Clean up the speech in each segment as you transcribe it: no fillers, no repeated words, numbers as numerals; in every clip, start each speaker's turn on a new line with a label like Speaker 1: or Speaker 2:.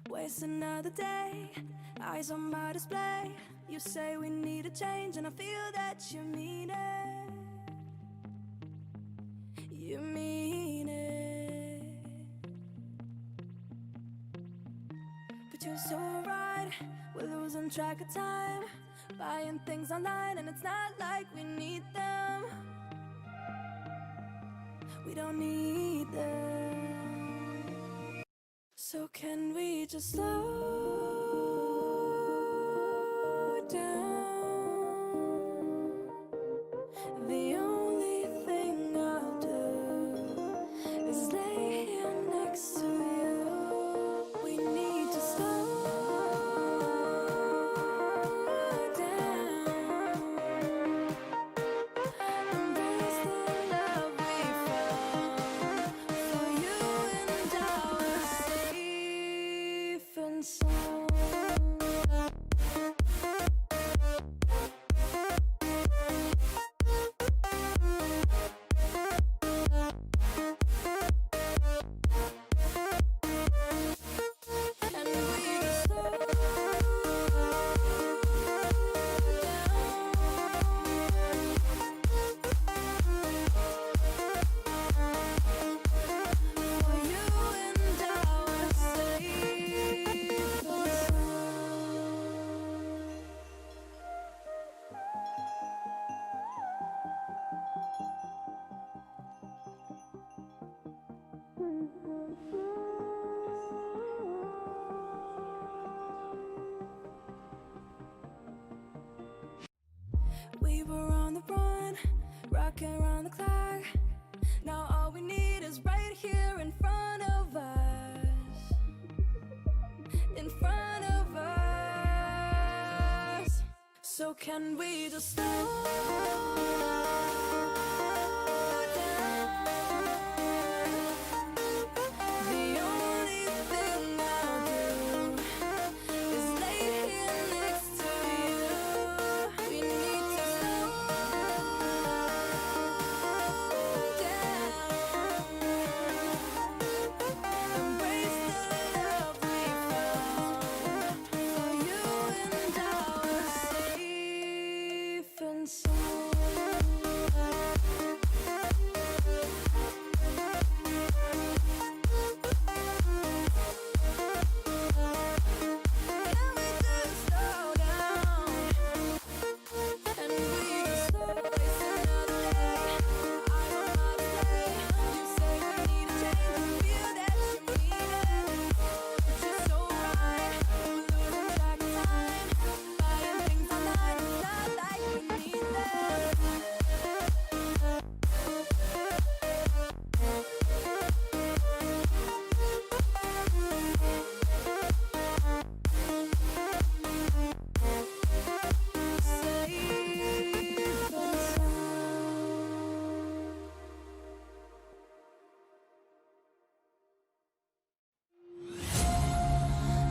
Speaker 1: Waste another day, eyes on my display. You say we need a change, and I feel that you mean it. You mean it. But you're so right, we're losing track of time, buying things online, and it's not like we need them. We don't need them. So can we just slow down? The only thing I'll do is lay here next to you. We need to slow down. Embrace the love we found. For you and I were safe and sound. And we just slow down. For you and I were safe and we were on the run, rocking around the clock. Now all we need is right here in front of us. In front of us. So can we just slow down? The only thing I'll do is lay here next to you. We need to slow down. Embrace the love we found. For you and I were safe and sound. Can we just slow down? And we just slow waste another day. Eyes on my display. You say we need a change, and I feel that you mean it. But you're so right, we're losing track of time, buying things online, it's not like we need them. Safe and sound.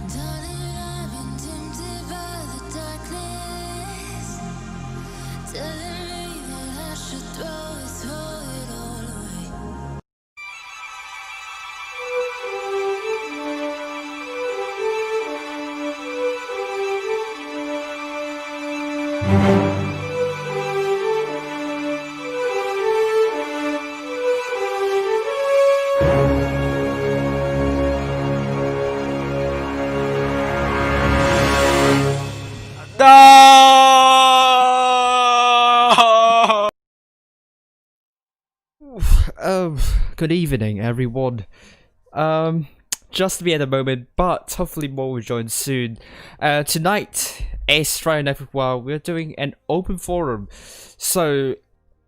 Speaker 2: Darling, I've been tempted by the darkness, telling me that I should throw it all away.
Speaker 3: No! Good evening, everyone. Just me at the moment, but hopefully more will join soon. Tonight, as Friday Night Football, we're doing an open forum. So,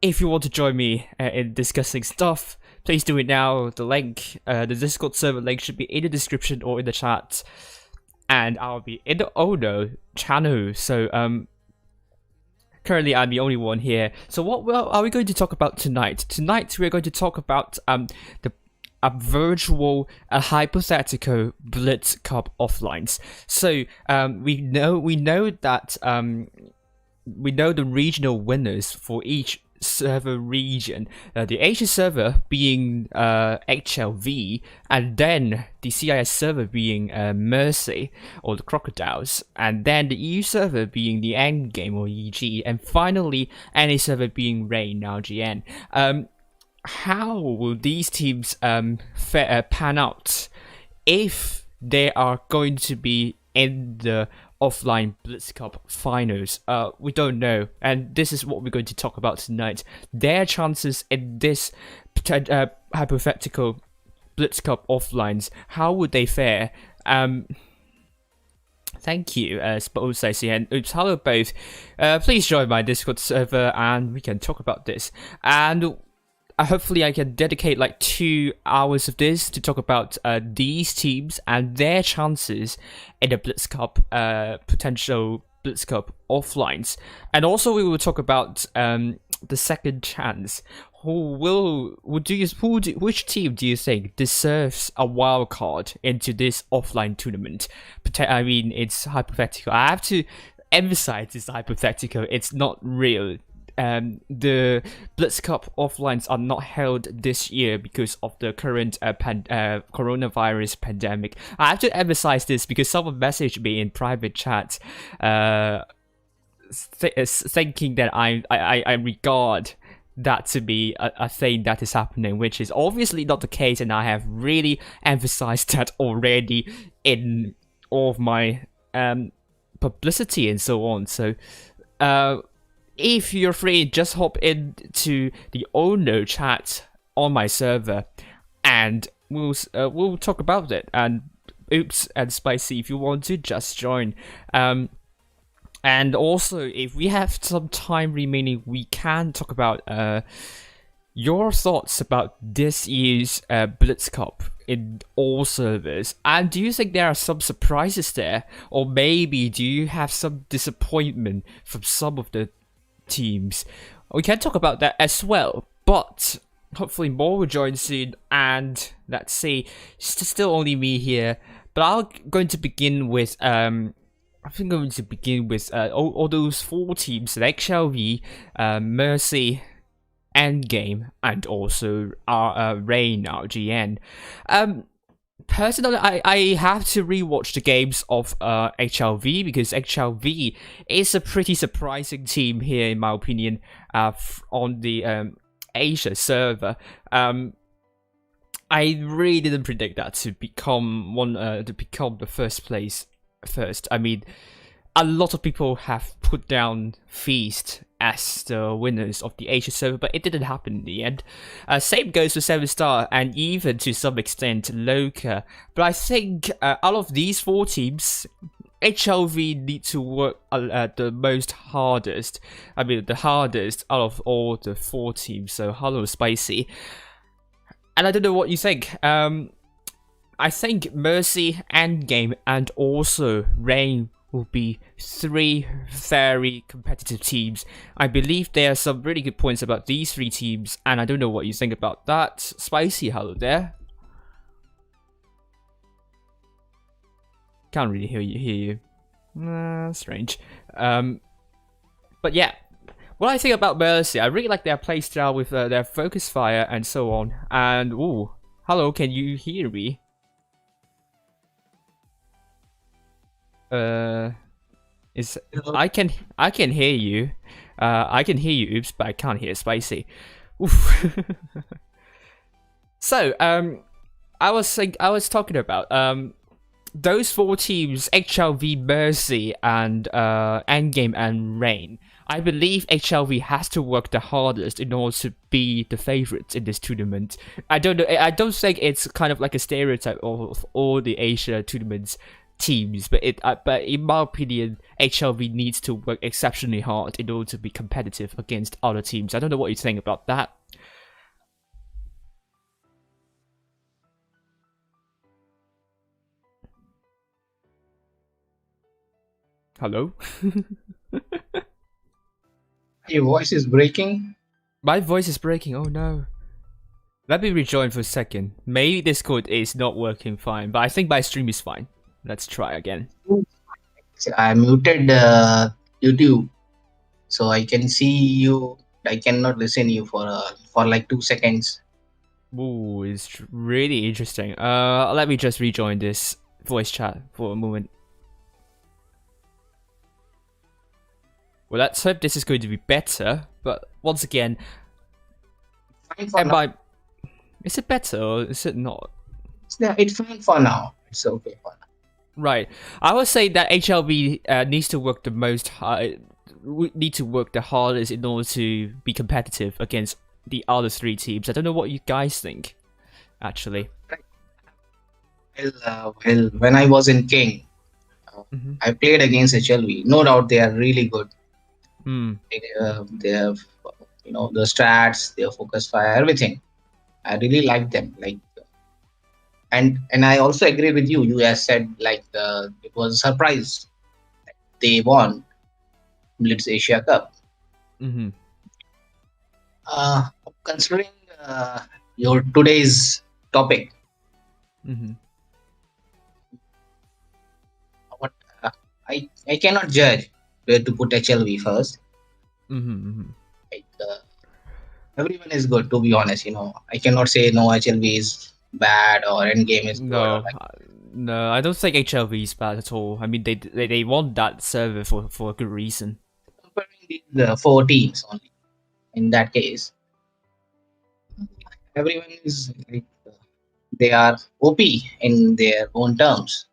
Speaker 3: if you want to join me in discussing stuff, please do it now. The link, the Discord server link should be in the description or in the chat. And I'll be in the Ono channel. So, currently I'm the only one here. So what are we going to talk about tonight? Tonight we're going to talk about the virtual hypothetical Blitz Cup offlines. So we know that we know the regional winners for each server region. The Asia server being HLV, and then the CIS server being Mercy or the Crocodiles, and then the EU server being the Endgame or EG, and finally NA server being Rain RGN. How will these teams pan out if they are going to be in the offline Blitz Cup finals? We don't know, and this is what we're going to talk about tonight. Their chances in this hypothetical Blitz Cup offlines, how would they fare? Thank you, Spotlight and Oops, hello both. Please join my Discord server and we can talk about this. And hopefully I can dedicate like 2 hours of this to talk about these teams and their chances in the Blitz Cup, potential Blitz Cup offlines. And also we will talk about the second chance. Which team do you think deserves a wild card into this offline tournament? I mean, it's hypothetical. I have to emphasize it's hypothetical. It's not real. The Blitz Cup offlines are not held this year because of the current coronavirus pandemic. I have to emphasize this because someone messaged me in private chat thinking that I regard that to be a thing that is happening, which is obviously not the case, and I have really emphasized that already in all of my publicity and so on. So if you're free, just hop into the Ono chat on my server, and we'll talk about it. And Oops and Spicy, if you want to, just join. And also, if we have some time remaining, we can talk about your thoughts about this year's Blitz Cup in all servers. And do you think there are some surprises there, or maybe do you have some disappointment from some of the teams? We can talk about that as well, but hopefully more will join soon. And let's see, it's still only me here, but I'm going to begin with all those 4 teams: HLV, Mercy, Endgame, and also Rain RGN. Personally, I have to rewatch the games of HLV because HLV is a pretty surprising team here, in my opinion, on the Asia server. I really didn't predict that to become the first place first. I mean, a lot of people have put down Feast as the winners of the Asia server, but it didn't happen in the end. Same goes for 7 Star and even to some extent Loka. But I think out of these 4 teams, HLV need to work the most hardest. I mean, the hardest out of all the 4 teams. So hello, Spicy. And I don't know what you think. I think Mercy, Endgame, and also Rain will be 3 very competitive teams. I believe there are some really good points about these 3 teams, and I don't know what you think about that. Spicy, hello there. Can't really hear you. Strange. But yeah, what I think about Mercy, I really like their playstyle with their focus fire and so on. And ooh, hello, can you hear me? I can hear you. I can hear you, Oops, but I can't hear Spicy. Oof. So, I was talking about those 4 teams: HLV, Mercy, and Endgame and Rain. I believe HLV has to work the hardest in order to be the favorites in this tournament. I don't know. I don't think it's kind of like a stereotype of all the Asia tournaments teams, but in my opinion, HLV needs to work exceptionally hard in order to be competitive against other teams. I don't know what you think about that. Hello?
Speaker 4: Your voice is breaking.
Speaker 3: My voice is breaking, oh no. Let me rejoin for a second. Maybe Discord is not working fine, but I think my stream is fine. Let's try again.
Speaker 4: I muted YouTube, so I can see you I cannot listen you for like 2 seconds.
Speaker 3: Ooh, it's really interesting. Let me just rejoin this voice chat for a moment. Well, let's hope this is going to be better. But once again,
Speaker 4: Fine for
Speaker 3: am
Speaker 4: now.
Speaker 3: I? Is it better or is it not?
Speaker 4: Yeah, it's fine for now. It's okay for now.
Speaker 3: Right. I would say that HLB needs to work the most hard. Need to work the hardest in order to be competitive against the other three teams. I don't know what you guys think, actually.
Speaker 4: Well, when I was in King,
Speaker 3: Mm-hmm.
Speaker 4: I played against HLV. No doubt they are really good.
Speaker 3: Mm.
Speaker 4: They have, the stats, their focus fire, everything. I really like them. Like, and I also agree with you. You have said like it was a surprise. They won Blitz Asia Cup.
Speaker 3: Mm-hmm.
Speaker 4: Uh, Considering your today's topic,
Speaker 3: Mm-hmm.
Speaker 4: what I cannot judge where to put HLV first.
Speaker 3: Mm-hmm.
Speaker 4: Like everyone is good, to be honest. I cannot say no, HLV is bad or Endgame is good or
Speaker 3: No,
Speaker 4: like
Speaker 3: no, I don't think HLV is bad at all. I mean, they want that server for a good reason.
Speaker 4: comparing these four teams only. In that case, everyone is like they are OP in their own terms.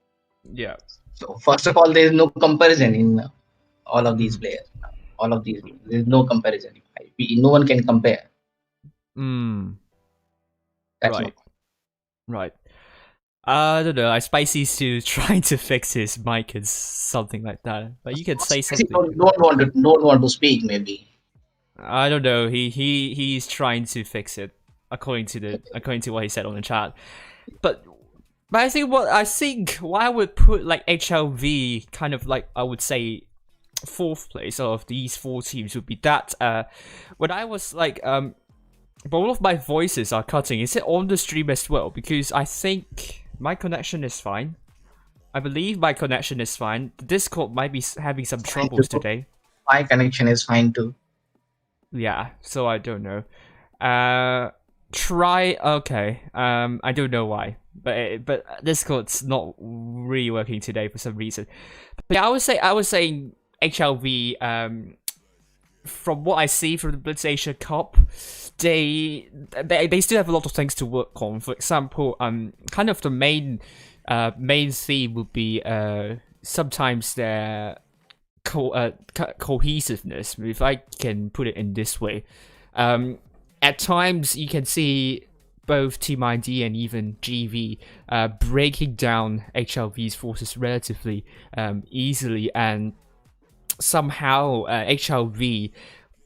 Speaker 3: Yeah.
Speaker 4: So first of all, there is no comparison in all of these
Speaker 3: Mm.
Speaker 4: players. All of these teams. There is no comparison. No one can compare.
Speaker 3: Mm.
Speaker 4: That's my
Speaker 3: Right. Right. I don't know. I Spicy's still trying to fix his mic and something like that. But you can say
Speaker 4: Messi
Speaker 3: something.
Speaker 4: don't want to speak maybe.
Speaker 3: I don't know. He's trying to fix it according to what he said on the chat. But I think what I would put like HLV kind of like I would say fourth place of these four teams would be that when I was like but all of my voices are cutting. Is it on the stream as well? Because I think my connection is fine. I believe my connection is fine. The Discord might be having some
Speaker 4: Fine
Speaker 3: troubles
Speaker 4: too.
Speaker 3: today.
Speaker 4: My connection is fine too.
Speaker 3: Yeah, so I don't know. Try okay. I don't know why, but Discord's not really working today for some reason. But yeah, I was saying HLV. From what I see from the Blitz Asia Cup, they still have a lot of things to work on. For example, kind of the main theme would be sometimes their cohesiveness, if I can put it in this way. At times, you can see both Team ID and even GV breaking down HLV's forces relatively easily, and somehow HLV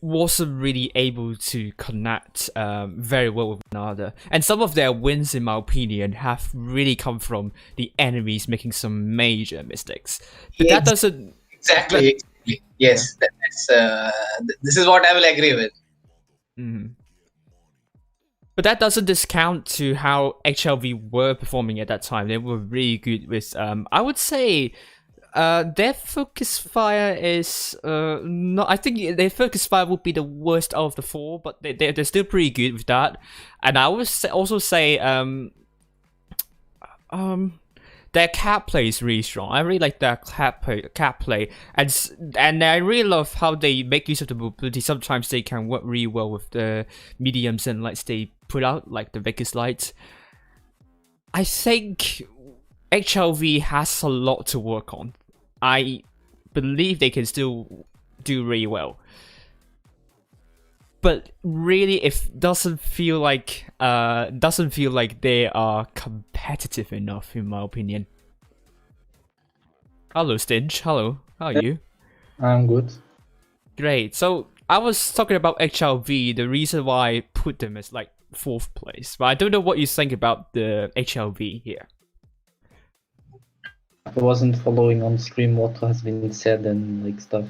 Speaker 3: wasn't really able to connect very well with one another. And some of their wins, in my opinion, have really come from the enemies making some major mistakes. But that doesn't...
Speaker 4: Exactly. Yes, this is what I will agree with.
Speaker 3: Mhm. But that doesn't discount to how HLV were performing at that time. They were really good with, I would say, their focus fire is not. I think their focus fire would be the worst out of the four, but they're still pretty good with that. And I would also say their cap play is really strong. I really like their cap play, and I really love how they make use of the mobility. Sometimes they can work really well with the mediums and lights they put out, like the Vegas lights. I think HLV has a lot to work on. I believe they can still do really well, but really, it doesn't feel like they are competitive enough, in my opinion. Hello, Stinge. Hello, how are you?
Speaker 5: I'm good.
Speaker 3: Great. So I was talking about HLV. The reason why I put them as like fourth place, but I don't know what you think about the HLV here.
Speaker 5: I wasn't following on stream what has been said and like stuff.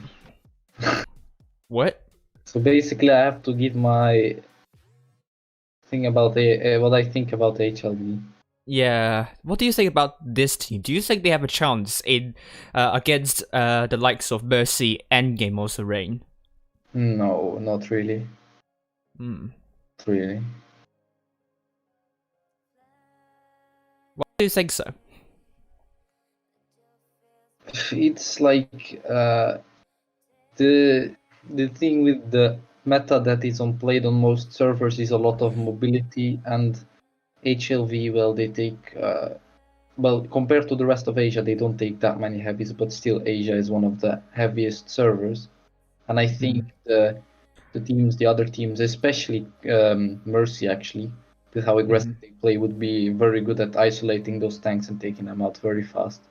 Speaker 3: What?
Speaker 5: So basically, I have to give my thing about what I think about HLB.
Speaker 3: Yeah. What do you think about this team? Do you think they have a chance in against the likes of Mercy, Endgame, also Rain?
Speaker 5: No, not really.
Speaker 3: Hmm.
Speaker 5: Really.
Speaker 3: Why do you think so?
Speaker 5: It's like the thing with the meta that is on played on most servers is a lot of mobility, and HLV, well, they take well, compared to the rest of Asia, they don't take that many heavies, but still Asia is one of the heaviest servers. And I think the other teams, especially Mercy actually, with how aggressive they play, would be very good at isolating those tanks and taking them out very fast.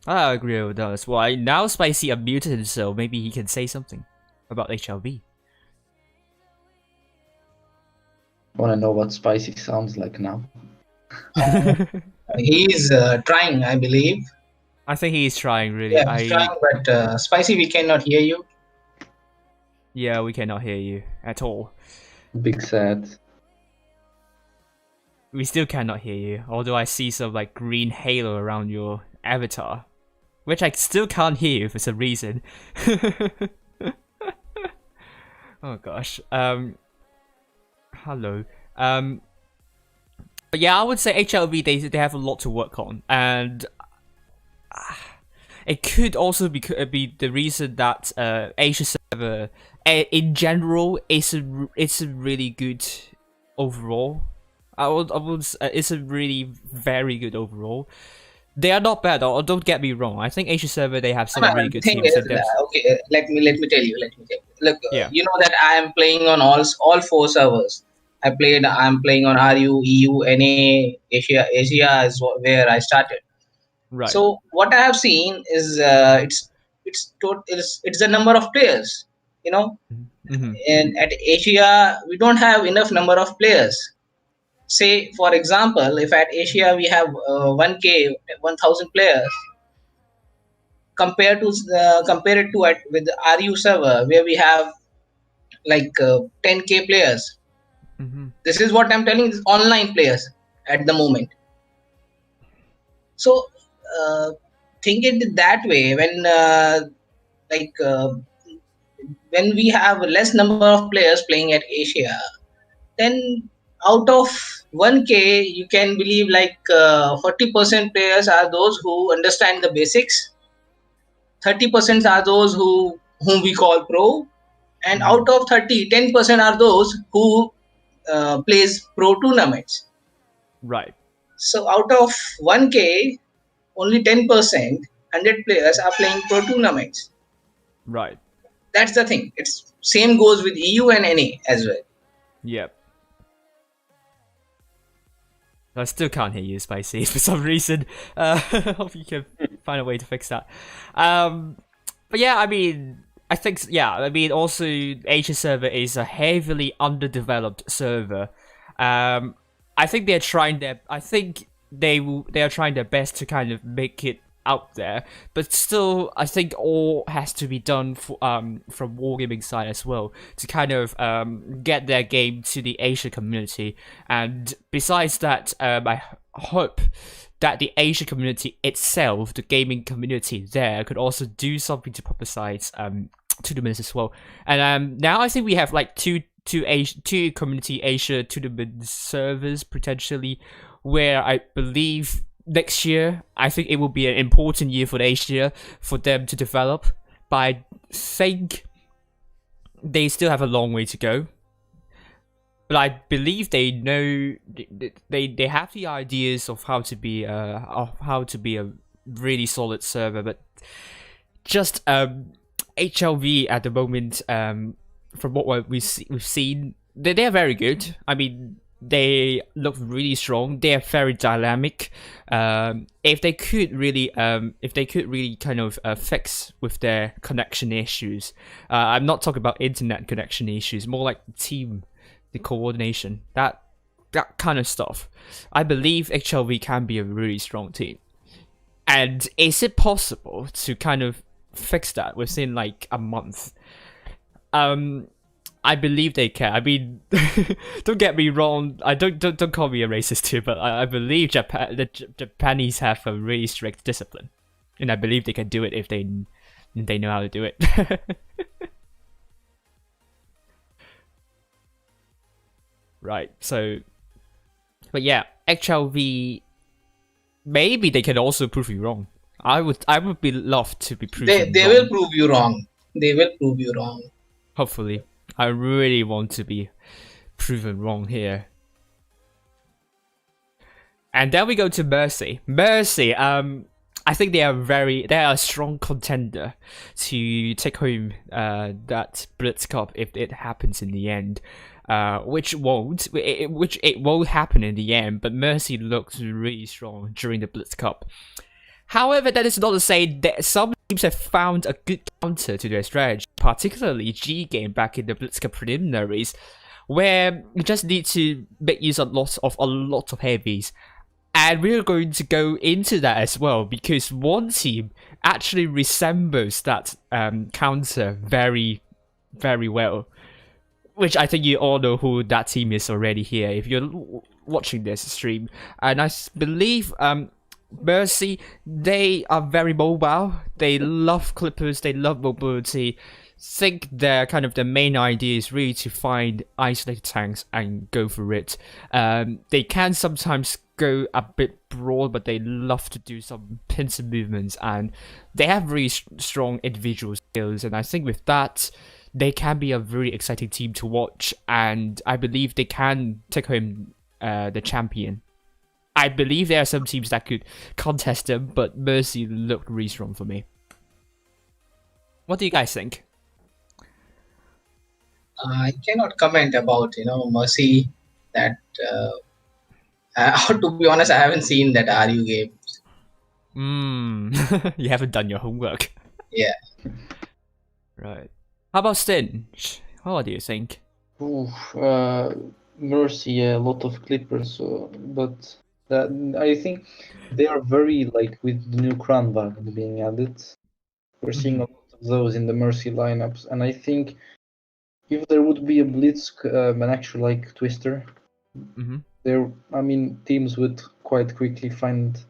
Speaker 3: I agree with that as well. Now Spicy unmuted himself. Maybe he can say something about HLV.
Speaker 5: Want to know what Spicy sounds like now?
Speaker 4: He's trying, I believe.
Speaker 3: I think he's trying really.
Speaker 4: Yeah, he's trying, but Spicy, we cannot hear you.
Speaker 3: Yeah, we cannot hear you at all.
Speaker 5: Big sad.
Speaker 3: We still cannot hear you, although I see some like green halo around your avatar, which I still can't hear you for some reason. Oh gosh. Hello. But yeah, I would say HLV they have a lot to work on, and it could also be the reason that Asia server in general is a really good overall. It's a really very good overall. They are not bad, or don't get me wrong. I think Asia server they have some really good
Speaker 4: thing
Speaker 3: teams.
Speaker 4: is, okay, let me tell you. Look,
Speaker 3: Yeah.
Speaker 4: you know that I am playing on all 4 servers. I'm playing on RU, EU, NA, Asia. Asia is where I started.
Speaker 3: Right.
Speaker 4: So what I have seen is it's the number of players. You know, and at Asia we don't have enough number of players. Say for example, if at Asia we have 1K 1,000 players, compare it to with the RU server where we have like 10K players. This is what I'm telling, is online players at the moment. So think it that way, when we have less number of players playing at Asia, then out of 1K you can believe like 40% players are those who understand the basics, 30% are those whom we call pro, and out of 30, 10% are those who plays pro tournaments.
Speaker 3: Right.
Speaker 4: So out of 1K, only 10%, 100 players are playing pro tournaments.
Speaker 3: Right.
Speaker 4: That's the thing. It's same goes with EU and NA as well.
Speaker 3: Yep. I still can't hear you, Spicy, for some reason. Hope you can find a way to fix that. But yeah, I mean, I think, yeah, I mean, also, Asia server is a heavily underdeveloped server. I think they're trying their, I think they are trying their best to kind of make it out there, but still, I think all has to be done for, from Wargaming side as well to kind of get their game to the Asia community. And besides that, I hope that the Asia community itself, the gaming community there, could also do something to publicize tournaments as well. And now I think we have like two community Asia tournament servers potentially, where I believe next year, I think it will be an important year for Asia for them to develop. But I think they still have a long way to go. But I believe they know they have the ideas of how to be a really solid server. But just HLV at the moment, from what we've seen, they are very good. I mean, they look really strong. They are very dynamic. If they could really kind of fix with their connection issues, I'm not talking about internet connection issues, more like the coordination, that kind of stuff. I believe HLV can be a really strong team. And is it possible to kind of fix that within like a month? I believe they can. I mean, don't get me wrong. I don't call me a racist too, but I believe the Japanese have a really strict discipline, and I believe they can do it if they know how to do it. right? So, but yeah, HLV, maybe they can also prove you wrong. I would be love to be proven
Speaker 4: They
Speaker 3: wrong.
Speaker 4: will prove you wrong. They will prove you wrong.
Speaker 3: Hopefully, I really want to be proven wrong here. And then we go to Mercy. Mercy, I think they are a strong contender to take home that Blitz Cup if it happens in the end. Which it won't happen in the end, but Mercy looks really strong during the Blitz Cup. However, that is not to say that some teams have found a good counter to their strategy, particularly G Game back in the Blitz Cup preliminaries, where you just need to make use of a lot of heavies. And we're going to go into that as well, because one team actually resembles that counter very, very well. Which I think you all know who that team is already here, if you're watching this stream. And I believe Mercy, they are very mobile. They love clippers, they love mobility. Think their main idea is really to find isolated tanks and go for it. They can sometimes go a bit broad, but they love to do some pincer movements, and they have really strong individual skills. And I think with that, they can be a very exciting team to watch, and I believe they can take home the champion. I believe there are some teams that could contest them, but Mercy looked really strong for me. What do you guys think?
Speaker 4: I cannot comment about Mercy. That to be honest, I haven't seen that RU game.
Speaker 3: You haven't done your homework.
Speaker 4: Yeah.
Speaker 3: Right. How about Stinch? What do you think?
Speaker 5: Mercy, a lot of clippers, but I think they are very with the new crown variant being added. We're seeing a lot of those in the Mercy lineups, and I think if there would be a Blitz, an actual Twister, teams would quite quickly find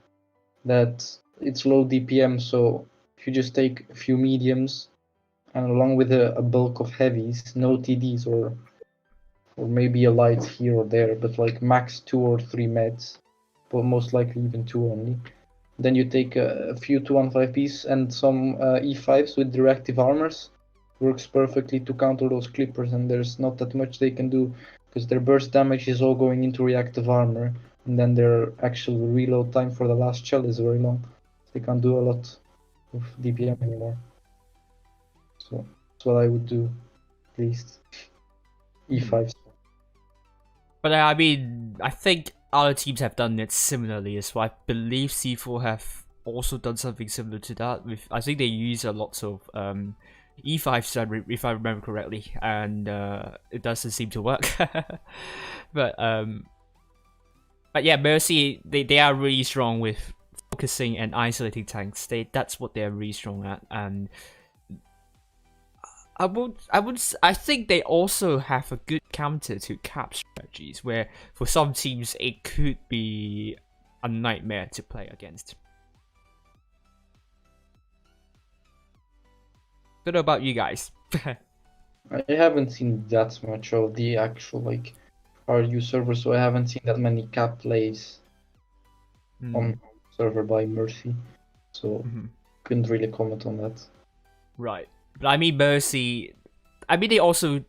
Speaker 5: that it's low DPM. So if you just take a few mediums and along with a bulk of heavies, no TDs or maybe a light here or there, but max 2 or 3 meds, but most likely even 2 only. Then you take a few 215Ps and some E5s with reactive armors. Works perfectly to counter those clippers, and there's not that much they can do because their burst damage is all going into reactive armor, and then their actual reload time for the last shell is very long. They can't do a lot of DPM anymore. So that's what I would do, at least. E5s.
Speaker 3: But I think other teams have done it similarly as well. I believe C4 have also done something similar to that. I think they use a lot of E5s, if I remember correctly, and it doesn't seem to work. but yeah, Mercy, they are really strong with focusing and isolating tanks. That's what they're really strong at, and I think they also have a good counter to cap strategies, where for some teams it could be a nightmare to play against. Don't know about you guys.
Speaker 5: I haven't seen that much of the actual RU server, so I haven't seen that many cap plays on server by Mercy, so couldn't really comment on that.
Speaker 3: Right. But Mercy, they also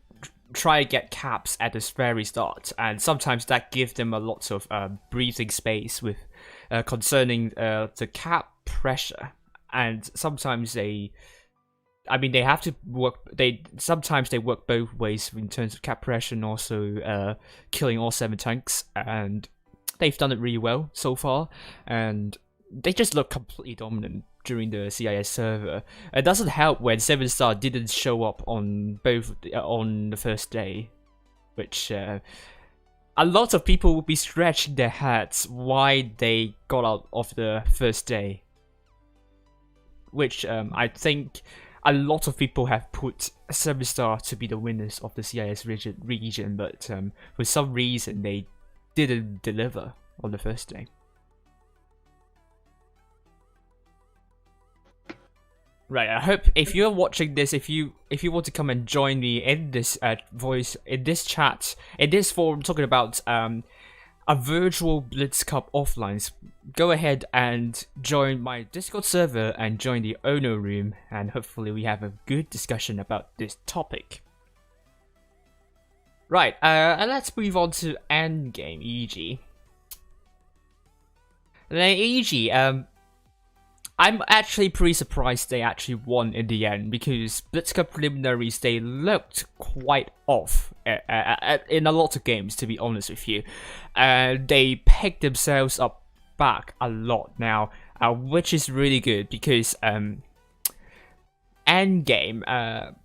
Speaker 3: try to get caps at the very start, and sometimes that gives them a lot of breathing space with concerning the cap pressure, and sometimes they have to work. Sometimes they work both ways in terms of cap pressure and also killing all 7 tanks, and they've done it really well so far, and they just look completely dominant during the CIS server. It doesn't help when 7-star didn't show up on the first day, which a lot of people will be scratching their heads why they got out of the first day. Which I think a lot of people have put 7-star to be the winners of the CIS region, but for some reason they didn't deliver on the first day. Right. I hope if you're watching this, if you want to come and join me in this voice in this chat in this forum talking about a virtual Blitz Cup offlines, go ahead and join my Discord server and join the Ono room, and hopefully we have a good discussion about this topic. Right. And let's move on to Endgame EG. Then EG, I'm actually pretty surprised they actually won in the end, because Blitz Cup preliminaries, they looked quite off in a lot of games, to be honest with you. They picked themselves up back a lot now, which is really good, because Endgame,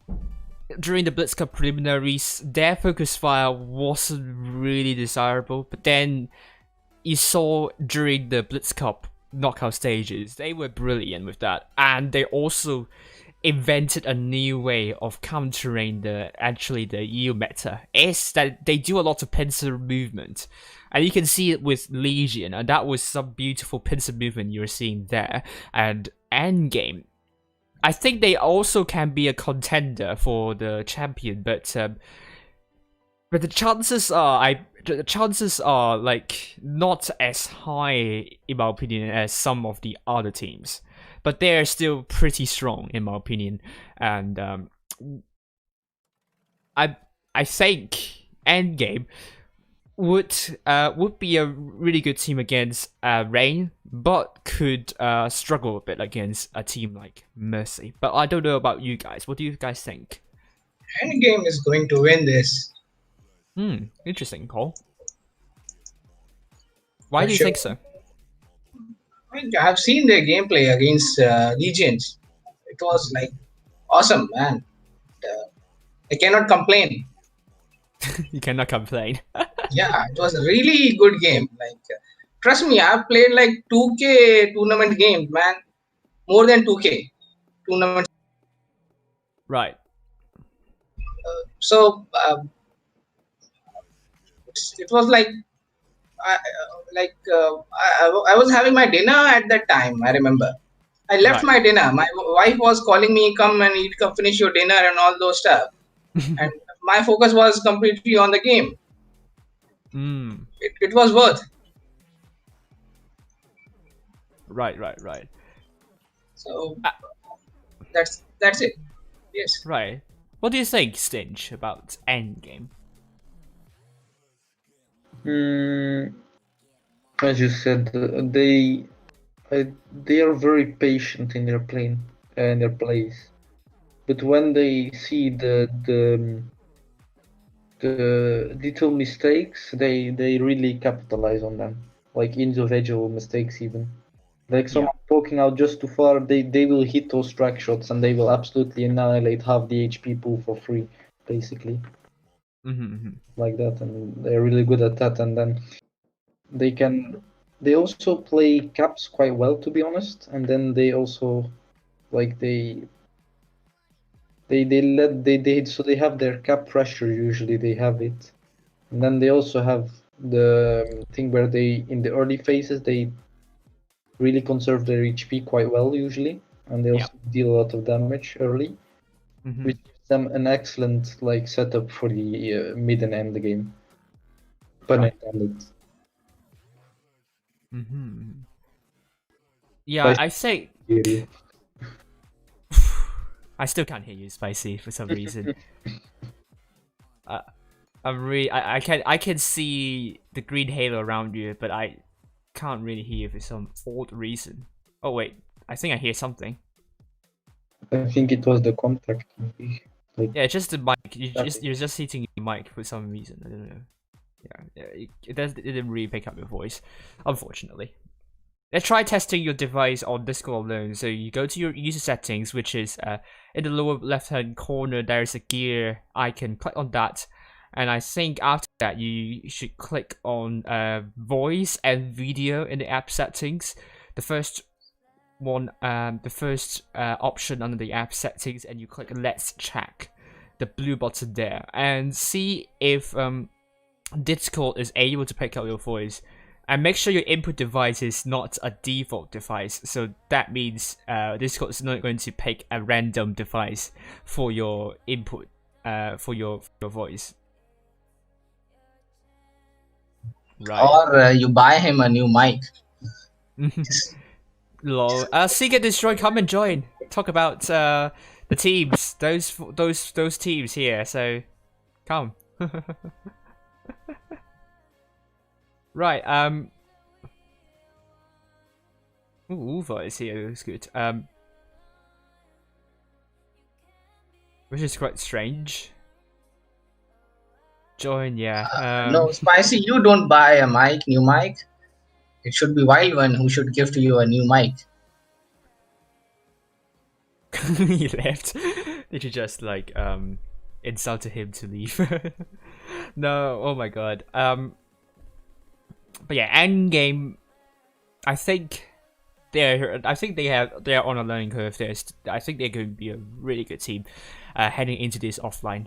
Speaker 3: during the Blitz Cup preliminaries, their focus fire wasn't really desirable, but then you saw during the Blitz Cup knockout stages, they were brilliant with that, and they also invented a new way of countering the EU meta. Is that they do a lot of pincer movement, and you can see it with Legion, and that was some beautiful pincer movement you're seeing there. And Endgame, I think they also can be a contender for the champion, but the chances are like not as high in my opinion as some of the other teams, but they're still pretty strong in my opinion. And I think Endgame would be a really good team against Rain, but could struggle a bit against a team like Mercy. But I don't know about you guys. What do you guys think?
Speaker 4: Endgame is going to win this.
Speaker 3: Interesting, Cole. Why
Speaker 4: For
Speaker 3: do you
Speaker 4: sure.
Speaker 3: think so?
Speaker 4: I've seen their gameplay against Legions. It was like awesome, man. I cannot complain.
Speaker 3: You cannot complain.
Speaker 4: Yeah, it was a really good game. Like, trust me, I've played like 2K tournament games, man. More than 2K tournament.
Speaker 3: Right.
Speaker 4: So it was like I was having my dinner at that time. I remember I left
Speaker 3: Right.
Speaker 4: my dinner. My wife was calling me, come and eat, come finish your dinner and all those stuff. And my focus was completely on the game. It was worth.
Speaker 3: Right.
Speaker 4: So that's it. Yes.
Speaker 3: Right. What do you think, Stinch, about Endgame?
Speaker 5: As you said, they are very patient in their plays, but when they see the little mistakes, they really capitalize on them, like individual mistakes even. Like someone poking out just too far, they will hit those track shots and they will absolutely annihilate half the HP pool for free, basically. Like that, and they're really good at that. And then they also play caps quite well, to be honest. And then they also like they have their cap pressure, usually they have it. And then they also have the thing where they, in the early phases, they really conserve their HP quite well usually, and they also deal a lot of damage early, which gives them an excellent like setup for the mid and end game. Pun intended.
Speaker 3: Yeah, I say I still can't hear you, Spicy, for some reason. I can see the green halo around you, but I can't really hear you for some odd reason. Oh wait, I think I hear something.
Speaker 5: I think it was the contact. Like,
Speaker 3: yeah, just the mic. You're just hitting your mic for some reason. I don't know. Yeah, it didn't really pick up your voice, unfortunately. Let's try testing your device on Discord alone. So you go to your user settings, which is in the lower left-hand corner. There's a gear icon. Click on that, and I think after that you should click on voice and video in the app settings. The first one, the first option under the app settings, and you click Let's Check, the blue button there, and see if Discord is able to pick up your voice. And make sure your input device is not a default device. So that means Discord is not going to pick a random device for your input, for your voice. Right.
Speaker 4: Or you buy him a new mic.
Speaker 3: Lol. Seek and Destroy, come and join. Talk about the teams. Those teams here. So come. Right. Uva is here. That's good. Which is quite strange. Join, yeah.
Speaker 4: No, Spicy, you don't buy a new mic. It should be Wild One who should give to you a new mic.
Speaker 3: He left. Did you just like insulted him to leave? No, oh my god. But yeah, Endgame. I think they're on a learning curve. I think they're going to be a really good team heading into this offline.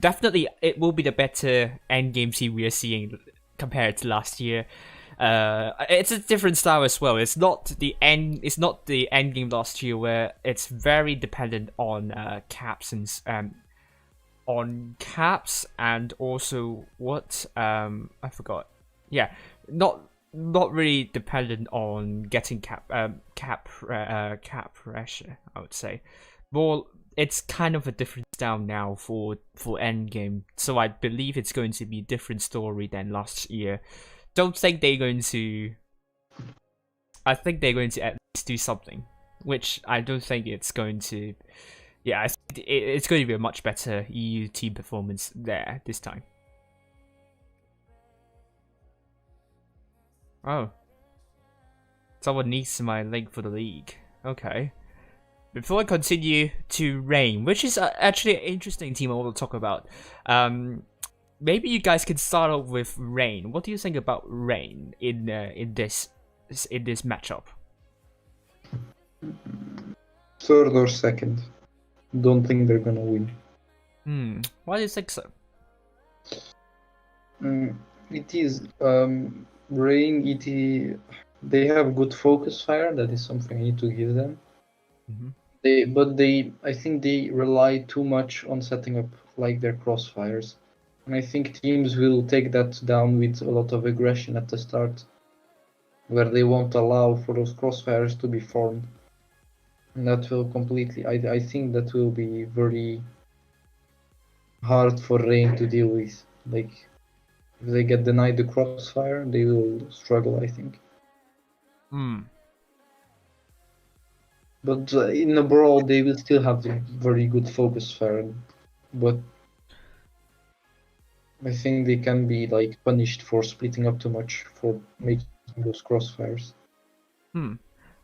Speaker 3: Definitely, it will be the better Endgame team we are seeing compared to last year. It's a different style as well. It's not the end game last year where it's very dependent on caps and also what I forgot. Yeah, not really dependent on getting cap pressure. I would say more. It's kind of a different style now for Endgame. So I believe it's going to be a different story than last year. Don't think they're going to. I think they're going to at least do something, which I don't think it's going to. Yeah, it's going to be a much better EU team performance there this time. Oh, someone needs my link for the league. Okay. Before I continue to Rain, which is actually an interesting team I want to talk about. Maybe you guys can start off with Rain. What do you think about Rain in this matchup?
Speaker 5: Third or second. Don't think they're gonna win.
Speaker 3: Why do you think so?
Speaker 5: It is Rain. They have good focus fire. That is something I need to give them. I think they rely too much on setting up like their crossfires. And I think teams will take that down with a lot of aggression at the start, where they won't allow for those crossfires to be formed. And that will completely, I think that will be very hard for Rain to deal with. Like, if they get denied the crossfire, they will struggle, I think. But in a brawl, they will still have very good focus fire. But I think they can be like punished for splitting up too much for making those crossfires.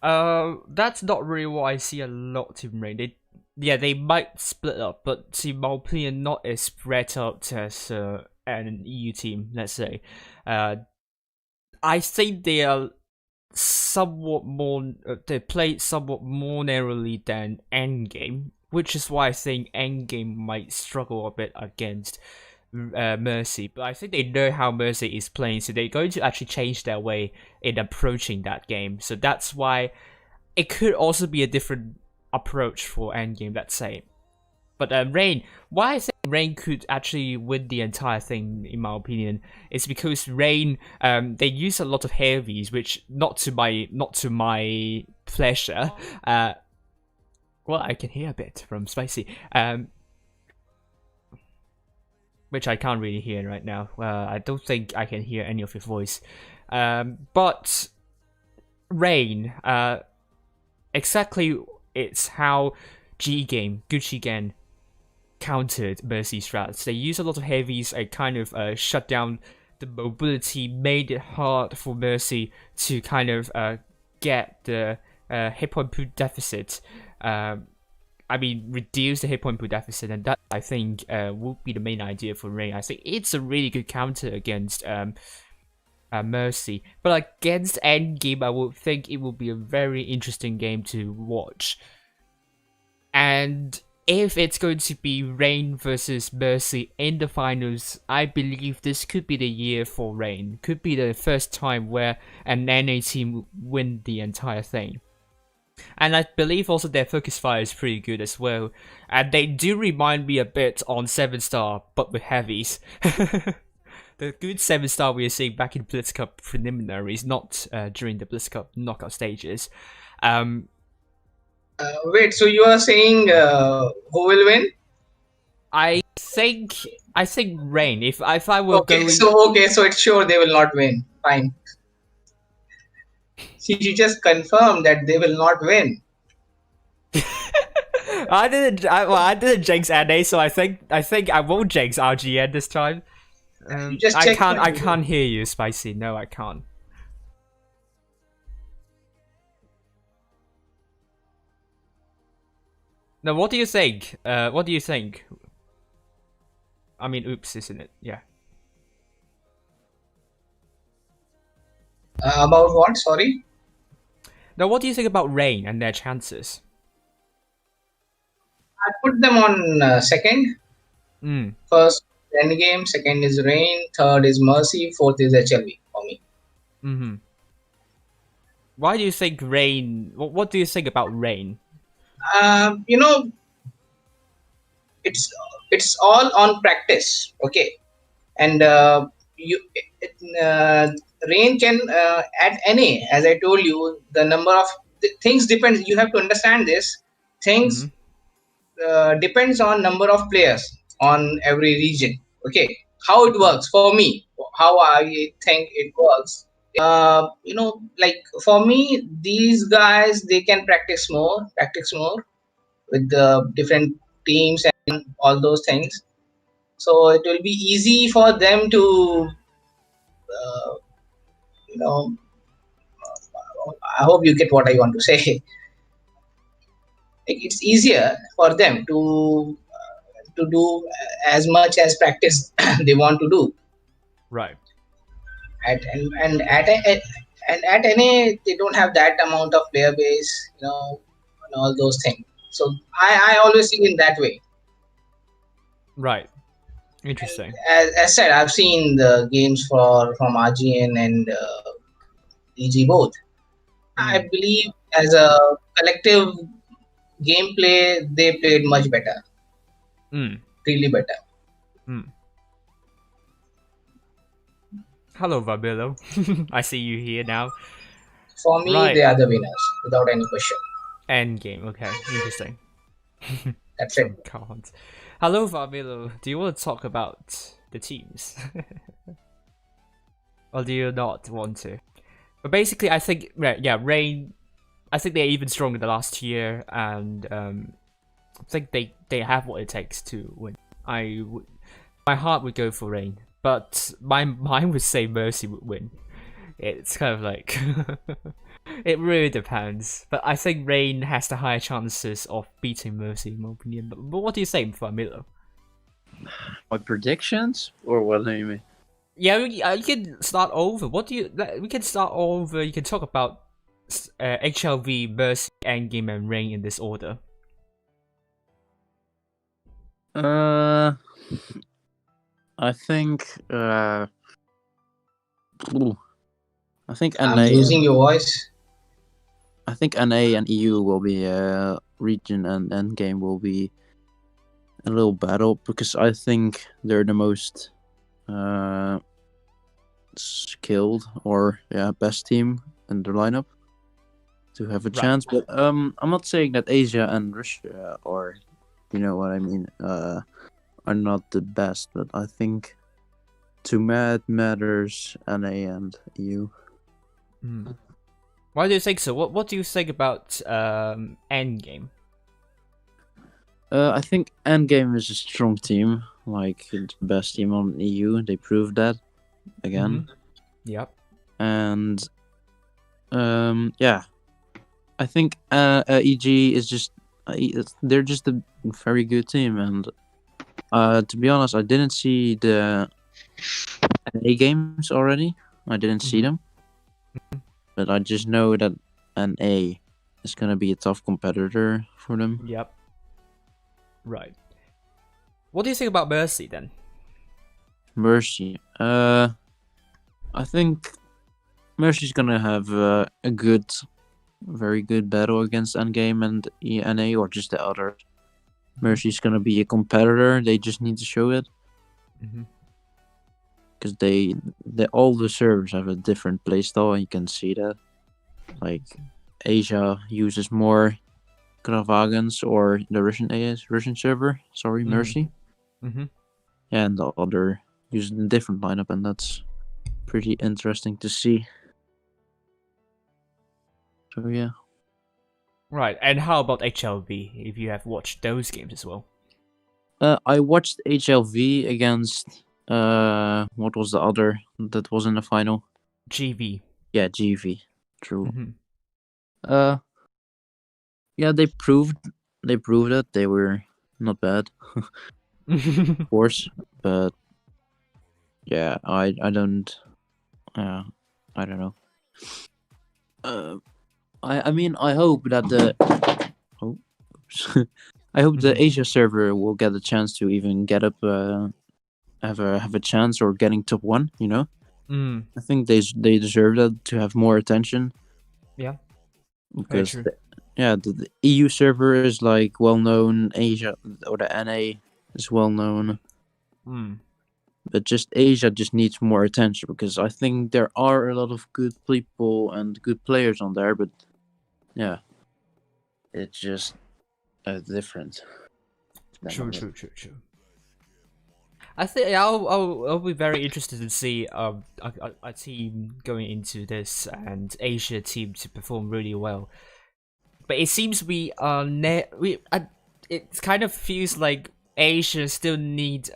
Speaker 3: That's not really what I see a lot in Rain. They might split up, but in my opinion, not as spread out as an EU team. Let's say, I think they are somewhat more. They play somewhat more narrowly than Endgame, which is why I think Endgame might struggle a bit against Mercy. But I think they know how Mercy is playing, so they're going to actually change their way in approaching that game. So that's why it could also be a different approach for Endgame, let's say. But Rain, why I think Rain could actually win the entire thing, in my opinion, is because Rain, they use a lot of heavies, which not to my pleasure. Well, I can hear a bit from Spicy, which I can't really hear right now. I don't think I can hear any of your voice. But Rain, exactly, it's how Gucci Gang countered Mercy strats. They use a lot of heavies, kind of shut down the mobility, made it hard for Mercy to kind of get the hit point pool deficit. Reduce the hit point pool deficit, and that I think will be the main idea for Rain. I think it's a really good counter against Mercy, but against Endgame, I would think it will be a very interesting game to watch. And if it's going to be Rain versus Mercy in the finals, I believe this could be the year for Rain. Could be the first time where an NA team win the entire thing. And I believe also their focus fire is pretty good as well. And they do remind me a bit on 7-star, but with heavies. The good 7-star we are seeing back in Blitz Cup preliminaries, not during the Blitz Cup knockout stages.
Speaker 4: Wait, so you are saying who will win?
Speaker 3: I think Rain. If I were
Speaker 4: Okay,
Speaker 3: going,
Speaker 4: so it's sure they will not win. Fine. See, you just confirmed that they will not win.
Speaker 3: I didn't jinx NA, so I think I won't jinx RGN this time.
Speaker 4: Just
Speaker 3: I
Speaker 4: check
Speaker 3: can't hear you, Spicy. No, I can't. Now, what do you think? What do you think? I mean, oops, isn't it? Yeah.
Speaker 4: About what? Sorry.
Speaker 3: Now, what do you think about Rain and their chances?
Speaker 4: I put them on second.
Speaker 3: Mm.
Speaker 4: First, Endgame. Second is Rain. Third is Mercy. Fourth is HLV for me.
Speaker 3: Mm-hmm. Why do you think Rain? What do you think about Rain?
Speaker 4: You know, it's all on practice. Okay, and Rain can at NA, as I told you, the number of things depends. You have to understand this. Things depends on number of players on every region. Okay, how it works for me, how I think it works. Like for me, these guys they can practice more with the different teams and all those things. So it will be easy for them to, you know, I hope you get what I want to say. It's easier for them to do as much as practice they want to do.
Speaker 3: Right.
Speaker 4: At NA they don't have that amount of player base, and all those things. So I always see in that way.
Speaker 3: Right. Interesting.
Speaker 4: As said, I've seen the games from RGN and EG both. I believe as a collective gameplay, they played much better. Really better.
Speaker 3: Hello, Vabilo. I see you here now.
Speaker 4: For me,
Speaker 3: Right.
Speaker 4: they are the winners without any question.
Speaker 3: Endgame. Okay. Interesting.
Speaker 4: That's it.
Speaker 3: Can't. Hello, Vabilo. Do you want to talk about the teams? Or do you not want to? But basically, I think, yeah, Rain, I think they're even stronger than last year, and I think they have what it takes to win. My heart would go for Rain, but my mind would say Mercy would win. It's kind of like, it really depends. But I think Rain has the higher chances of beating Mercy, in my opinion. But what do you say, Milo?
Speaker 6: My predictions, or what do you mean?
Speaker 3: Yeah, you can start over. We can start over. You can talk about HLV, Mercy, Endgame, and Rain in this order.
Speaker 6: I think I think
Speaker 4: I'm
Speaker 6: NA.
Speaker 4: losing your voice.
Speaker 6: I think NA and EU will be region, and Endgame will be a little battle because I think they're the most skilled or best team in the lineup to have a chance. But I'm not saying that Asia and Russia are, you know what I mean, are not the best. But I think to matters NA and EU.
Speaker 3: Why do you think so? What do you think about Endgame?
Speaker 6: I think Endgame is a strong team, like the best team on EU. They proved that again.
Speaker 3: Yep.
Speaker 6: And I think EG is just they're just a very good team. And to be honest, I didn't see the NA games already. I didn't see them, but I just know that NA is gonna be a tough competitor for them.
Speaker 3: Yep. Right. What do you think about Mercy then?
Speaker 6: Mercy. I think Mercy's gonna have a very good battle against Endgame and ENA or just the others. Mercy's gonna be a competitor. They just need to show it
Speaker 3: Mm-hmm.
Speaker 6: because they all the servers have a different playstyle, and you can see that. Like Asia uses more Gravagans or the Russian server. Sorry,
Speaker 3: Mhm.
Speaker 6: Mercy.
Speaker 3: Mm-hmm.
Speaker 6: And the other using a different lineup, and that's pretty interesting to see. So yeah.
Speaker 3: Right. And how about HLV? If you have watched those games as well.
Speaker 6: I watched HLV against what was the other that was in the final?
Speaker 3: GV.
Speaker 6: Yeah, GV. True.
Speaker 3: Mm-hmm.
Speaker 6: Yeah, they proved that they were not bad, of course, but yeah, I don't know. I mean I hope that the I hope the
Speaker 3: Mhm.
Speaker 6: Asia server will get a chance to even get up, have a chance or getting top 1. You know,
Speaker 3: Mm.
Speaker 6: I think they deserve that to have more attention.
Speaker 3: Yeah. Very
Speaker 6: Because
Speaker 3: true.
Speaker 6: the EU server is like well known, Asia or the NA is well known,
Speaker 3: Mm.
Speaker 6: but just Asia just needs more attention because I think there are a lot of good people and good players on there, but yeah, it's just different.
Speaker 3: True. I think I'll be very interested to see a team going into this and Asia team to perform really well. But it seems we are it kind of feels like Asia still needs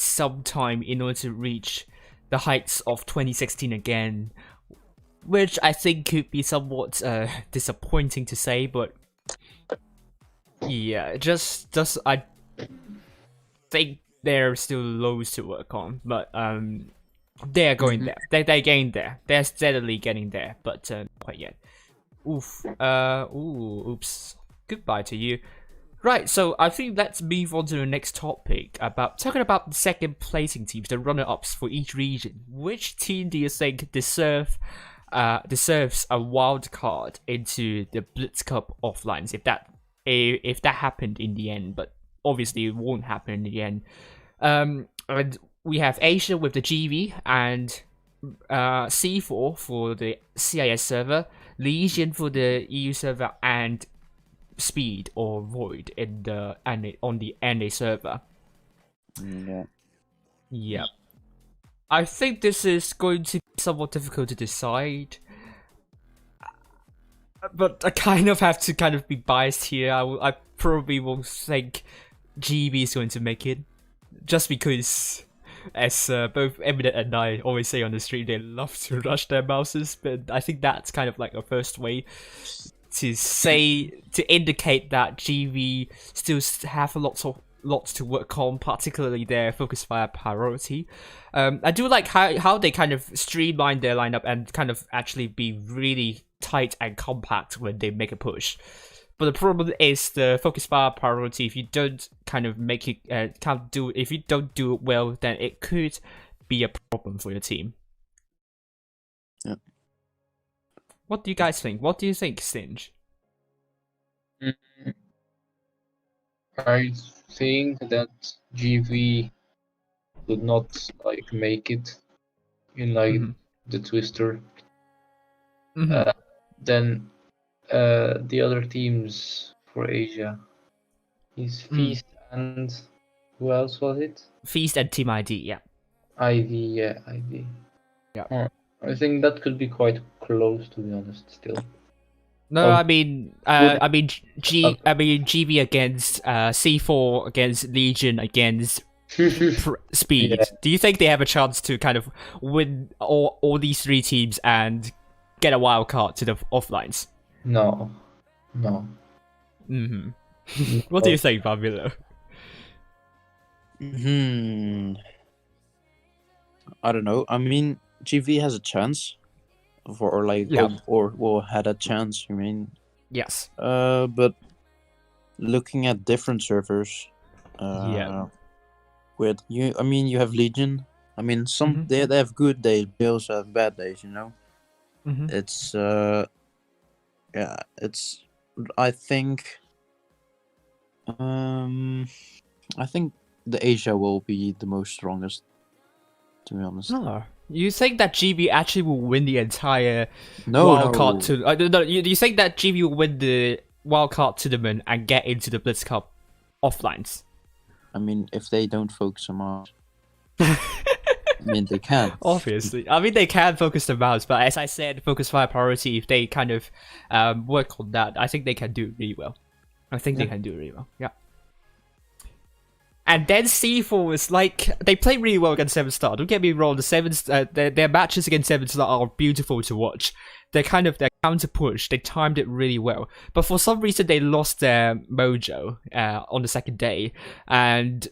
Speaker 3: some time in order to reach the heights of 2016 again, which I think could be somewhat disappointing to say, but yeah, just I think there are still loads to work on, but they're going there. They're getting there. They're steadily getting there, but not quite yet. Oof. Oops. Goodbye to you. Right, so I think let's move on to the next topic about talking about the second placing teams, the runner-ups for each region. Which team do you think deserves a wild card into the Blitz Cup offlines if that happened in the end? But obviously it won't happen in the end. And we have Asia with the GV and C4 for the CIS server, Legion for the EU server, and Speed or Void in the on the NA server.
Speaker 6: Yeah.
Speaker 3: Yep. I think this is going to be somewhat difficult to decide. But I kind of have to be biased here. I probably won't think GB is going to make it. Just because, as both Eminent and I always say on the stream, they love to rush their mouses. But I think that's kind of like a first way to indicate that GV still have lots to work on, particularly their focus fire priority. I do like how they kind of streamline their lineup and kind of actually be really tight and compact when they make a push. But the problem is the focus fire priority. If you don't kind of make it, if you don't do it well, then it could be a problem for your team.
Speaker 6: Yeah.
Speaker 3: What do you guys think? What do you think, Singe?
Speaker 5: I think that GV could not make it in the Twister.
Speaker 3: Mm-hmm.
Speaker 5: Then the other teams for Asia is Feast and who else was it?
Speaker 3: Feast and Team ID, yeah.
Speaker 5: ID, yeah, ID.
Speaker 3: Yeah.
Speaker 5: I think that could be quite close, to be honest. Still.
Speaker 3: No, I mean GB against C4 against Legion against Speed.
Speaker 5: Yeah.
Speaker 3: Do you think they have a chance to kind of win all these three teams and get a wild card to the offlines?
Speaker 5: No.
Speaker 3: Mm-hmm. What do you think, Barbilo?
Speaker 6: I don't know. I mean, GV has a chance, or had a chance. You mean?
Speaker 3: Yes.
Speaker 6: But looking at different servers,
Speaker 3: Yeah.
Speaker 6: with you, I mean, you have Legion. I mean, some
Speaker 3: Mhm.
Speaker 6: they have good days, they also have bad days.
Speaker 3: Mhm.
Speaker 6: It's yeah, it's I think um I think the Asia will be the most strongest, to be honest.
Speaker 3: Oh, you think that GB actually will win the entire
Speaker 6: No,
Speaker 3: wildcard
Speaker 6: no.
Speaker 3: to? No, you think that GB will win the wildcard tournament and get into the Blitz Cup offlines?
Speaker 6: I mean, if they don't focus on Mars, I mean, they can't.
Speaker 3: Obviously, I mean they can focus the mouse, but as I said, focus fire priority. If they kind of work on that, I think they can do really well. I think they
Speaker 6: Yeah.
Speaker 3: can do really well. Yeah. And then C4 is like they play really well against Seven Star. Don't get me wrong, their matches against Seven Star are beautiful to watch. They're kind of their counter push. They timed it really well, but for some reason they lost their mojo on the second day, and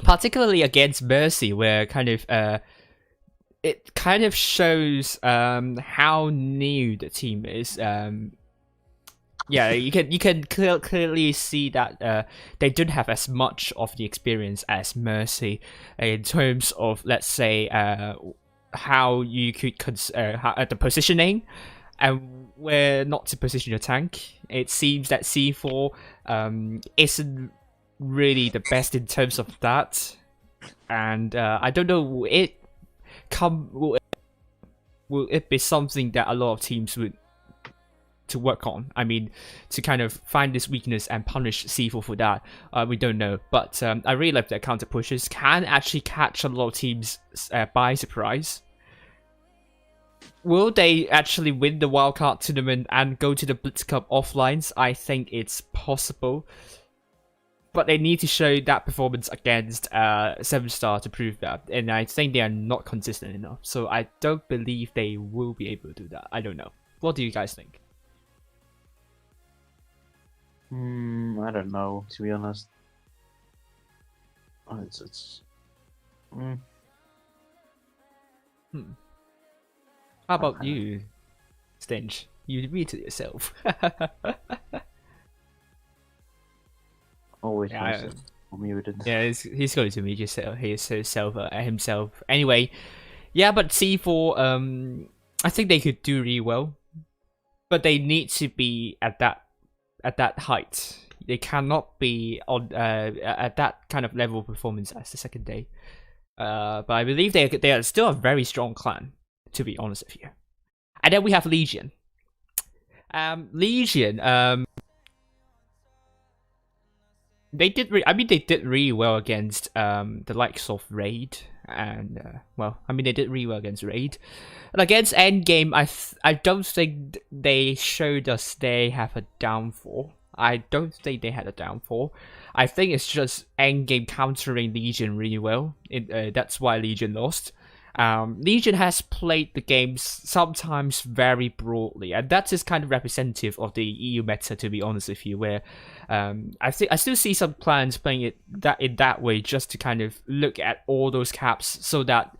Speaker 3: particularly against Mercy, where kind of it kind of shows how new the team is. Yeah, you can clearly see that they don't have as much of the experience as Mercy in terms of, let's say, how you could the positioning and where not to position your tank. It seems that C4 isn't really the best in terms of that, and I don't know, will it be something that a lot of teams would to work on? I mean, to kind of find this weakness and punish C4 for that, we don't know. But I really like that counter pushes can actually catch a lot of teams by surprise. Will they actually win the wildcard tournament and go to the Blitz Cup offlines? I think it's possible, but they need to show that performance against 7-star to prove that, and I think they are not consistent enough. So I don't believe they will be able to do that. I don't know. What do you guys think?
Speaker 6: I don't know, to be honest. It's.
Speaker 3: How about you, Stinge? You read it yourself.
Speaker 6: Always
Speaker 3: Yeah,
Speaker 6: muted.
Speaker 3: yeah, he's going to meet himself. Anyway, yeah, but C4, I think they could do really well, but they need to be at that height. They cannot be on at that kind of level of performance as the second day. But I believe they are still a very strong clan, to be honest with you. And then we have Legion. Legion, they did really well against the likes of Raid, and they did really well against Raid. And against Endgame, I don't think they showed us they have a downfall. I don't think they had a downfall. I think it's just Endgame countering Legion really well. That's why Legion lost. Legion has played the games sometimes very broadly, and that is kind of representative of the EU meta, to be honest with you, where I still see some clans playing it in that way, just to kind of look at all those caps so that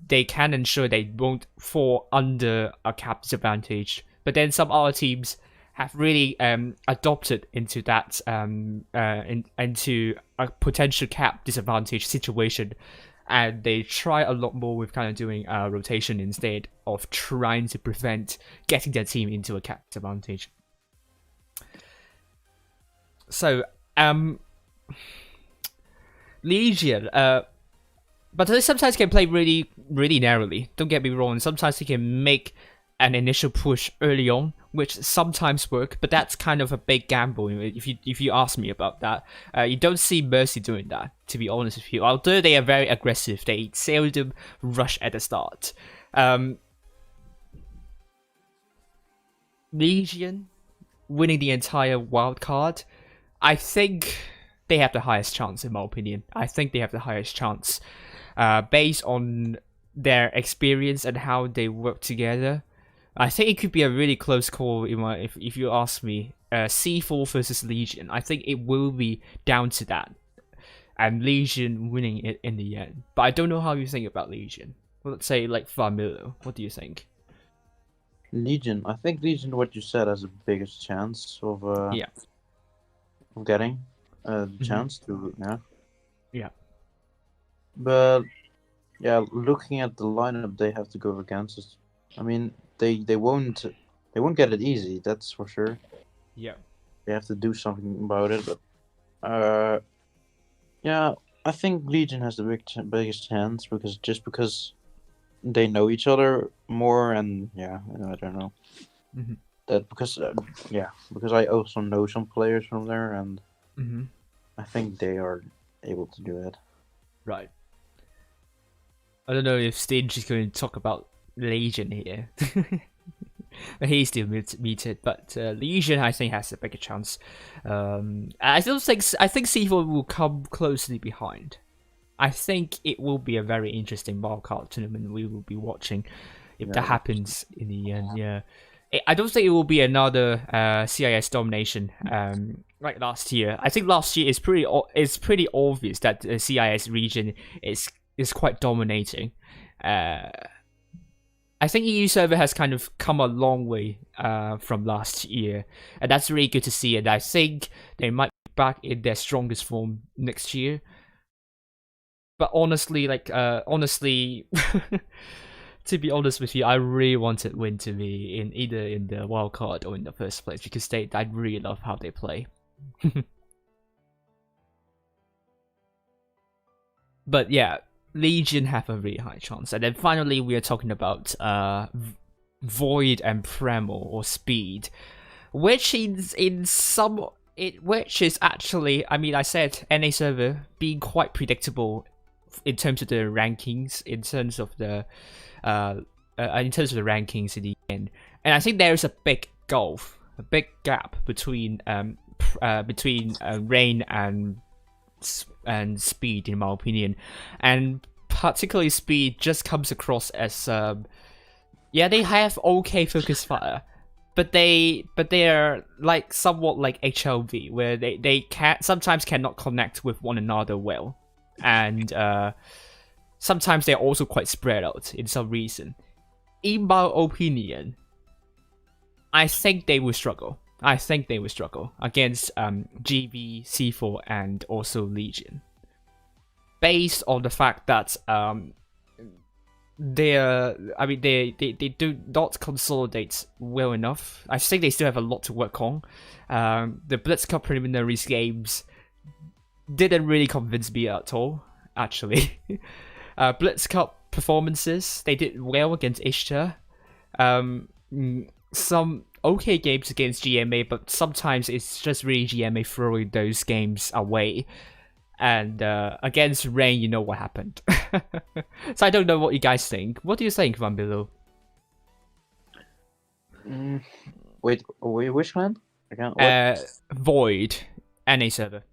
Speaker 3: they can ensure they won't fall under a cap disadvantage. But then some other teams have really adopted into that into a potential cap disadvantage situation, and they try a lot more with kind of doing rotation instead of trying to prevent getting their team into a cap disadvantage. So, Legion, but they sometimes can play really, really narrowly. Don't get me wrong. Sometimes they can make an initial push early on, which sometimes work, but that's kind of a big gamble. If you ask me about that, you don't see Mercy doing that, to be honest with you. Although they are very aggressive, they seldom rush at the start. Legion winning the entire wild card, I think they have the highest chance, in my opinion. I think they have the highest chance, based on their experience and how they work together. I think it could be a really close call if you ask me. C4 versus Legion. I think it will be down to that, and Legion winning it in the end. But I don't know how you think about Legion. Let's say like Farmillo. What do you think?
Speaker 6: Legion. I think Legion, what you said, has the biggest chance of
Speaker 3: Yeah.
Speaker 6: of getting the chance to,
Speaker 3: Yeah.
Speaker 6: But yeah, looking at the lineup they have to go against, I mean, they won't get it easy. That's for sure.
Speaker 3: Yeah.
Speaker 6: They have to do something about it. But yeah, I think Legion has the biggest chance because they know each other more, and yeah, I don't know.
Speaker 3: Mhm.
Speaker 6: That because I also know some players from there, and I think they are able to do it.
Speaker 3: Right. I don't know if Stinge is going to talk about Legion here. He's still muted, but Legion I think has a bigger chance. I think C4 will come closely behind. I think it will be a very interesting wildcard tournament we will be watching if that happens in the end. Yeah, I don't think it will be another CIS domination like last year. I think last year is pretty obvious that the CIS region is quite dominating. I think EU server has kind of come a long way from last year, and that's really good to see. And I think they might be back in their strongest form next year. But honestly, to be honest with you, I really wanted Win to be in either in the wild card or in the first place because I really love how they play. But yeah, Legion have a really high chance. And then finally, we are talking about Void and Premo or Speed, which is which is actually, I mean, I said NA server being quite predictable in terms of the rankings, in terms of the rankings in the end, and I think there is a big gulf, a big gap between Rain and Speed, in my opinion, and particularly Speed just comes across as they have okay focus fire, but they are like somewhat like HLV, where they sometimes cannot connect with one another well, and sometimes they're also quite spread out in some reason. In my opinion, I think they will struggle. Against GB, C4, and also Legion, based on the fact that they do not consolidate well enough. I think they still have a lot to work on. The Blitz Cup preliminaries games didn't really convince me at all, actually. Blitz Cup performances, they did well against Ishtar. Some okay games against GMA, but sometimes it's just really GMA throwing those games away. And against Rain, you know what happened. So I don't know what you guys think. What do you think, Van Below?
Speaker 6: Wait, which one? Again,
Speaker 3: Void, NA server.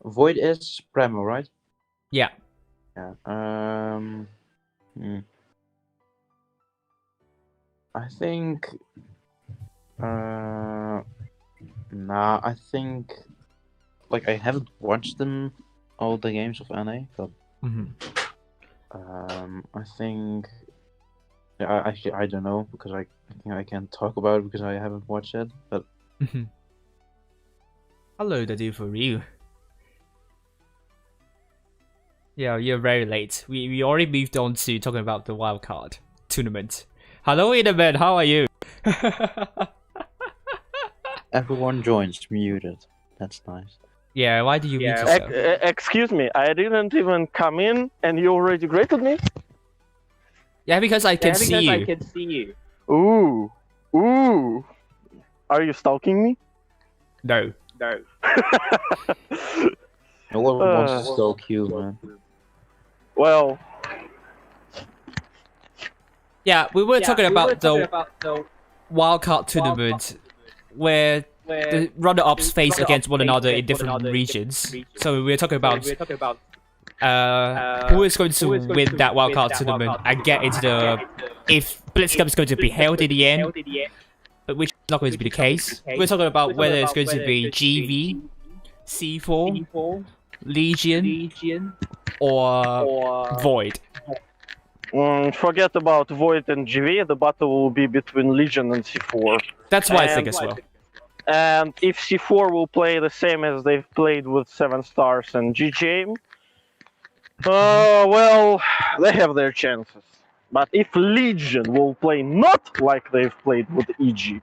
Speaker 6: Void is Premo, right?
Speaker 3: Yeah.
Speaker 6: Yeah. I think. I think. Like, I haven't watched them all the games of NA, but I think. Yeah, actually, I don't know because I can't talk about it because I haven't watched it. But
Speaker 3: hello, the deal for you. Yeah, you're very late. We already moved on to talking about the wildcard tournament. Hello, Internet, how are you?
Speaker 6: everyone joins muted. That's nice.
Speaker 3: Yeah, why do you mute yourself?
Speaker 7: Excuse me, I didn't even come in and you already greeted me?
Speaker 3: Yeah, because I can see you.
Speaker 7: Ooh. Are you stalking me?
Speaker 3: No.
Speaker 6: No one wants to stalk you, man.
Speaker 7: Well...
Speaker 3: Yeah, we were talking about the wildcard tournament where the runner-ups face against one another in different regions. So we were talking about who is going to win that wildcard tournament and get into the... If Blitzcup is going to be held in the end, but which is not going to be the case. We're talking about whether it's going to be GV, C4, Legion, or Void.
Speaker 7: Forget about Void and GV. The battle will be between Legion and C4.
Speaker 3: That's why I think
Speaker 7: And-
Speaker 3: as well.
Speaker 7: And if C4 will play the same as they've played with 7 stars and GJ, well, they have their chances. But if Legion will play not like they've played with EG,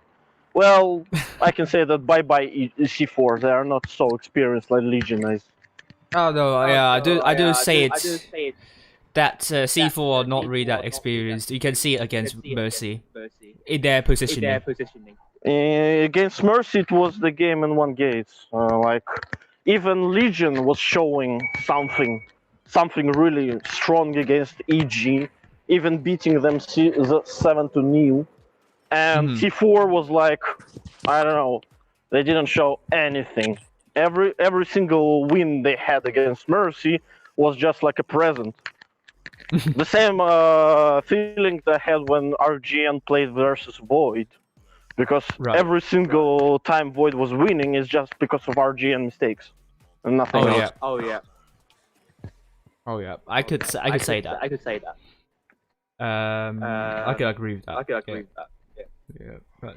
Speaker 7: well, I can say that bye-bye C4. They are not so experienced like Legion is.
Speaker 3: Oh no, yeah, I do say it. That C4 are not really that experienced. You can see it against Mercy in their positioning.
Speaker 7: Against Mercy, it was the game in 1 gate. Like, even Legion was showing something really strong against EG, even beating them 7-0. And C4 was like, I don't know, they didn't show anything. Every single win they had against Mercy was just like a present. The same feeling I had when RGN played versus Void. Because every single time Void was winning is just because of RGN mistakes. And nothing else.
Speaker 3: Oh yeah. I could say that. I could agree with that. Yeah. But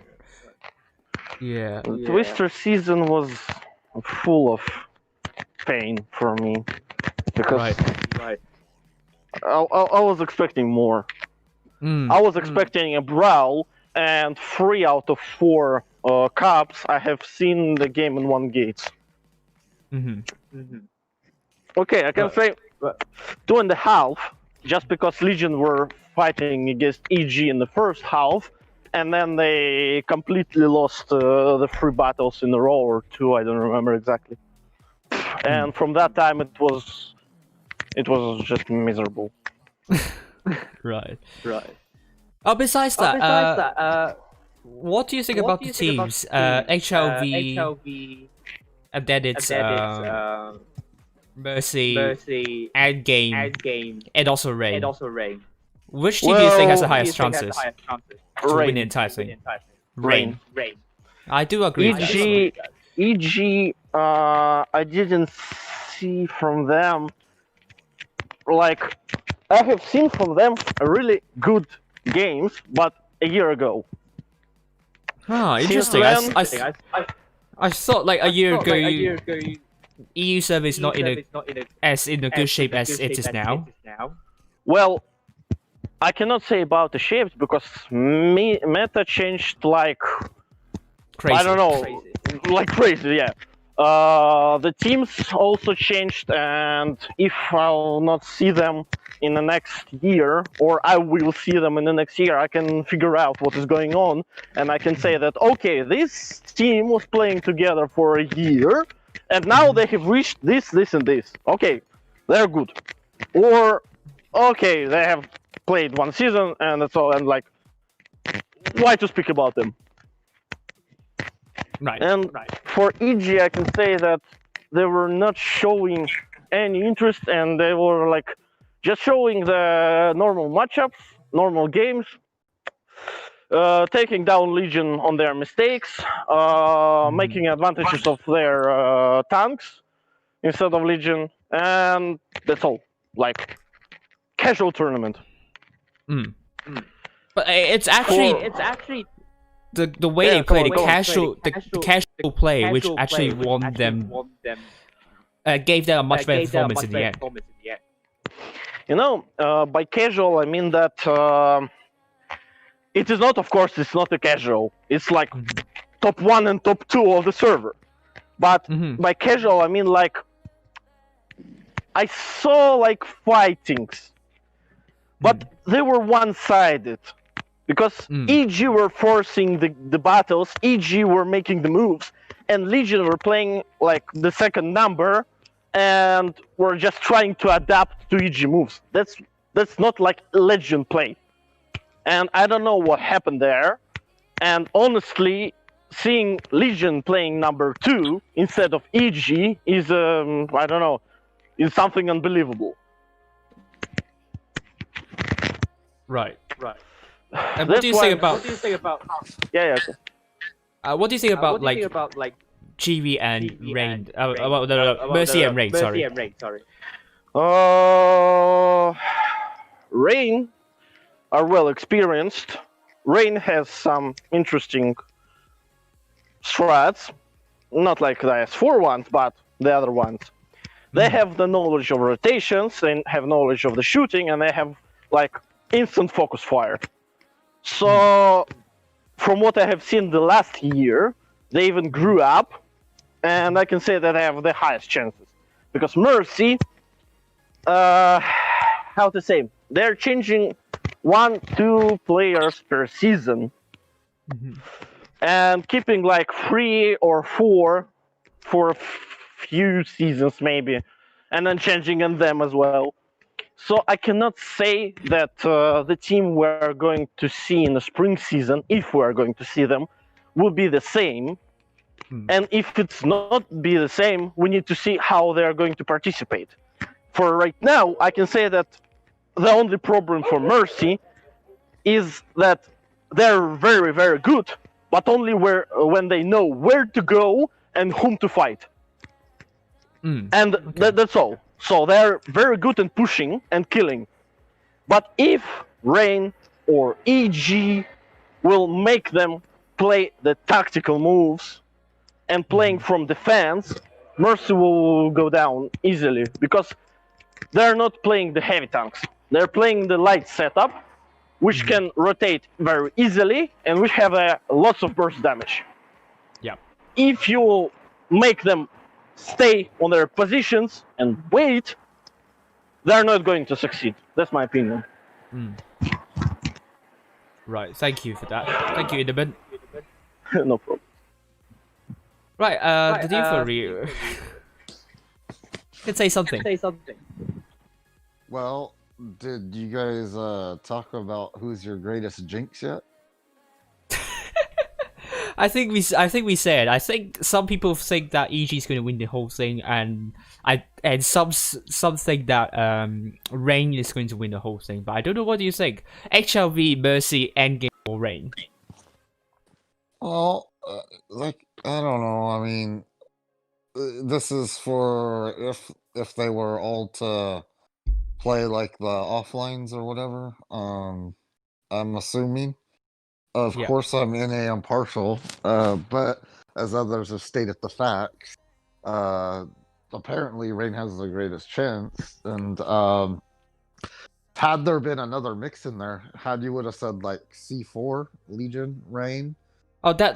Speaker 3: yeah.
Speaker 7: Twister season was full of pain for me. Because I was expecting more. I was expecting a brawl, and 3 out of 4 cups I have seen the game in 1 gate. Okay, I can say 2.5, just because Legion were fighting against EG in the first half, and then they completely lost the 3 battles in a row or 2, I don't remember exactly. And from that time it was just miserable.
Speaker 3: Right. Oh, besides that, what do you think about the teams? HLV, and then it's Mercy, and Game, and also Rain. Which team do you think has the highest chances to win the entire thing? Rain. I do agree with that.
Speaker 7: EG, I didn't see from them. Like, I have seen from them really good games, but a year ago.
Speaker 3: Ah, interesting. I thought like a year ago, EU server is not in a good shape as it is now.
Speaker 7: Well, I cannot say about the shapes because meta changed like
Speaker 3: Crazy.
Speaker 7: I don't know, like crazy. Yeah. The teams also changed, and if I'll not see them in the next year, or I will see them in the next year, I can figure out what is going on, and I can say that, okay, this team was playing together for a year, and now they have reached this, and this. Okay, they're good. Or, okay, they have played 1 season, and that's all, and like, why to speak about them? And for EG, I can say that they were not showing any interest, and they were like just showing the normal matchups, normal games, taking down Legion on their mistakes, making advantages of their tanks instead of Legion, and that's all. Like casual tournament.
Speaker 3: But it's actually the way they play, the casual play, which actually won them, gave them a much better performance in the end.
Speaker 7: You know, by casual I mean that it is not, of course, it's not a casual. It's like top 1 and top 2 of the server. But by casual I mean like I saw like fightings, but they were one-sided. Because EG were forcing the battles, EG were making the moves, and Legion were playing like the second number, and were just trying to adapt to EG moves. That's not like Legion play. And I don't know what happened there. And honestly, seeing Legion playing number 2 instead of EG is I don't know, is something unbelievable.
Speaker 3: Right. And what do you think about?
Speaker 7: Yeah.
Speaker 3: What do you think about like GV and Rain? Mercy and Rain. Sorry.
Speaker 7: Rain. are well experienced. Rain has some interesting strats, not like the S4 ones, but the other ones. They have the knowledge of rotations, they have knowledge of the shooting, and they have like instant focus fire. So, from what I have seen the last year, they even grew up, and I can say that they have the highest chances. Because Mercy, how to say, they're changing 1-2 players per season, and keeping like 3 or 4 for a few seasons maybe, and then changing in them as well. So I cannot say that the team we're going to see in the spring season, if we are going to see them, will be the same. And if it's not be the same, we need to see how they are going to participate. For right now, I can say that the only problem for Mercy is that they're very, very good, but only when they know where to go and whom to fight. And that's all. So they're very good in pushing and killing. But if Rain or EG will make them play the tactical moves and playing from defense, Mercy will go down easily because they're not playing the heavy tanks. They're playing the light setup, which can rotate very easily and which have lots of burst damage.
Speaker 3: Yeah.
Speaker 7: If you make them stay on their positions and wait, they're not going to succeed. That's my opinion.
Speaker 3: Right, thank you for that. Thank you, Idabin.
Speaker 7: No problem.
Speaker 3: Right, the Info can say something.
Speaker 8: Well, did you guys talk about who's your greatest jinx yet?
Speaker 3: I think we said. I think some people think that EG is going to win the whole thing, and some think that Rain is going to win the whole thing. But I don't know what do you think. HLV, Mercy, Endgame, or Rain?
Speaker 8: Well, like I don't know. I mean, this is for if they were all to play like the offlines or whatever. I'm assuming. Of course, I'm NA impartial, but as others have stated the facts, apparently Rain has the greatest chance. And had there been another mix in there, had you would have said like C4, Legion, Rain.
Speaker 3: Oh, that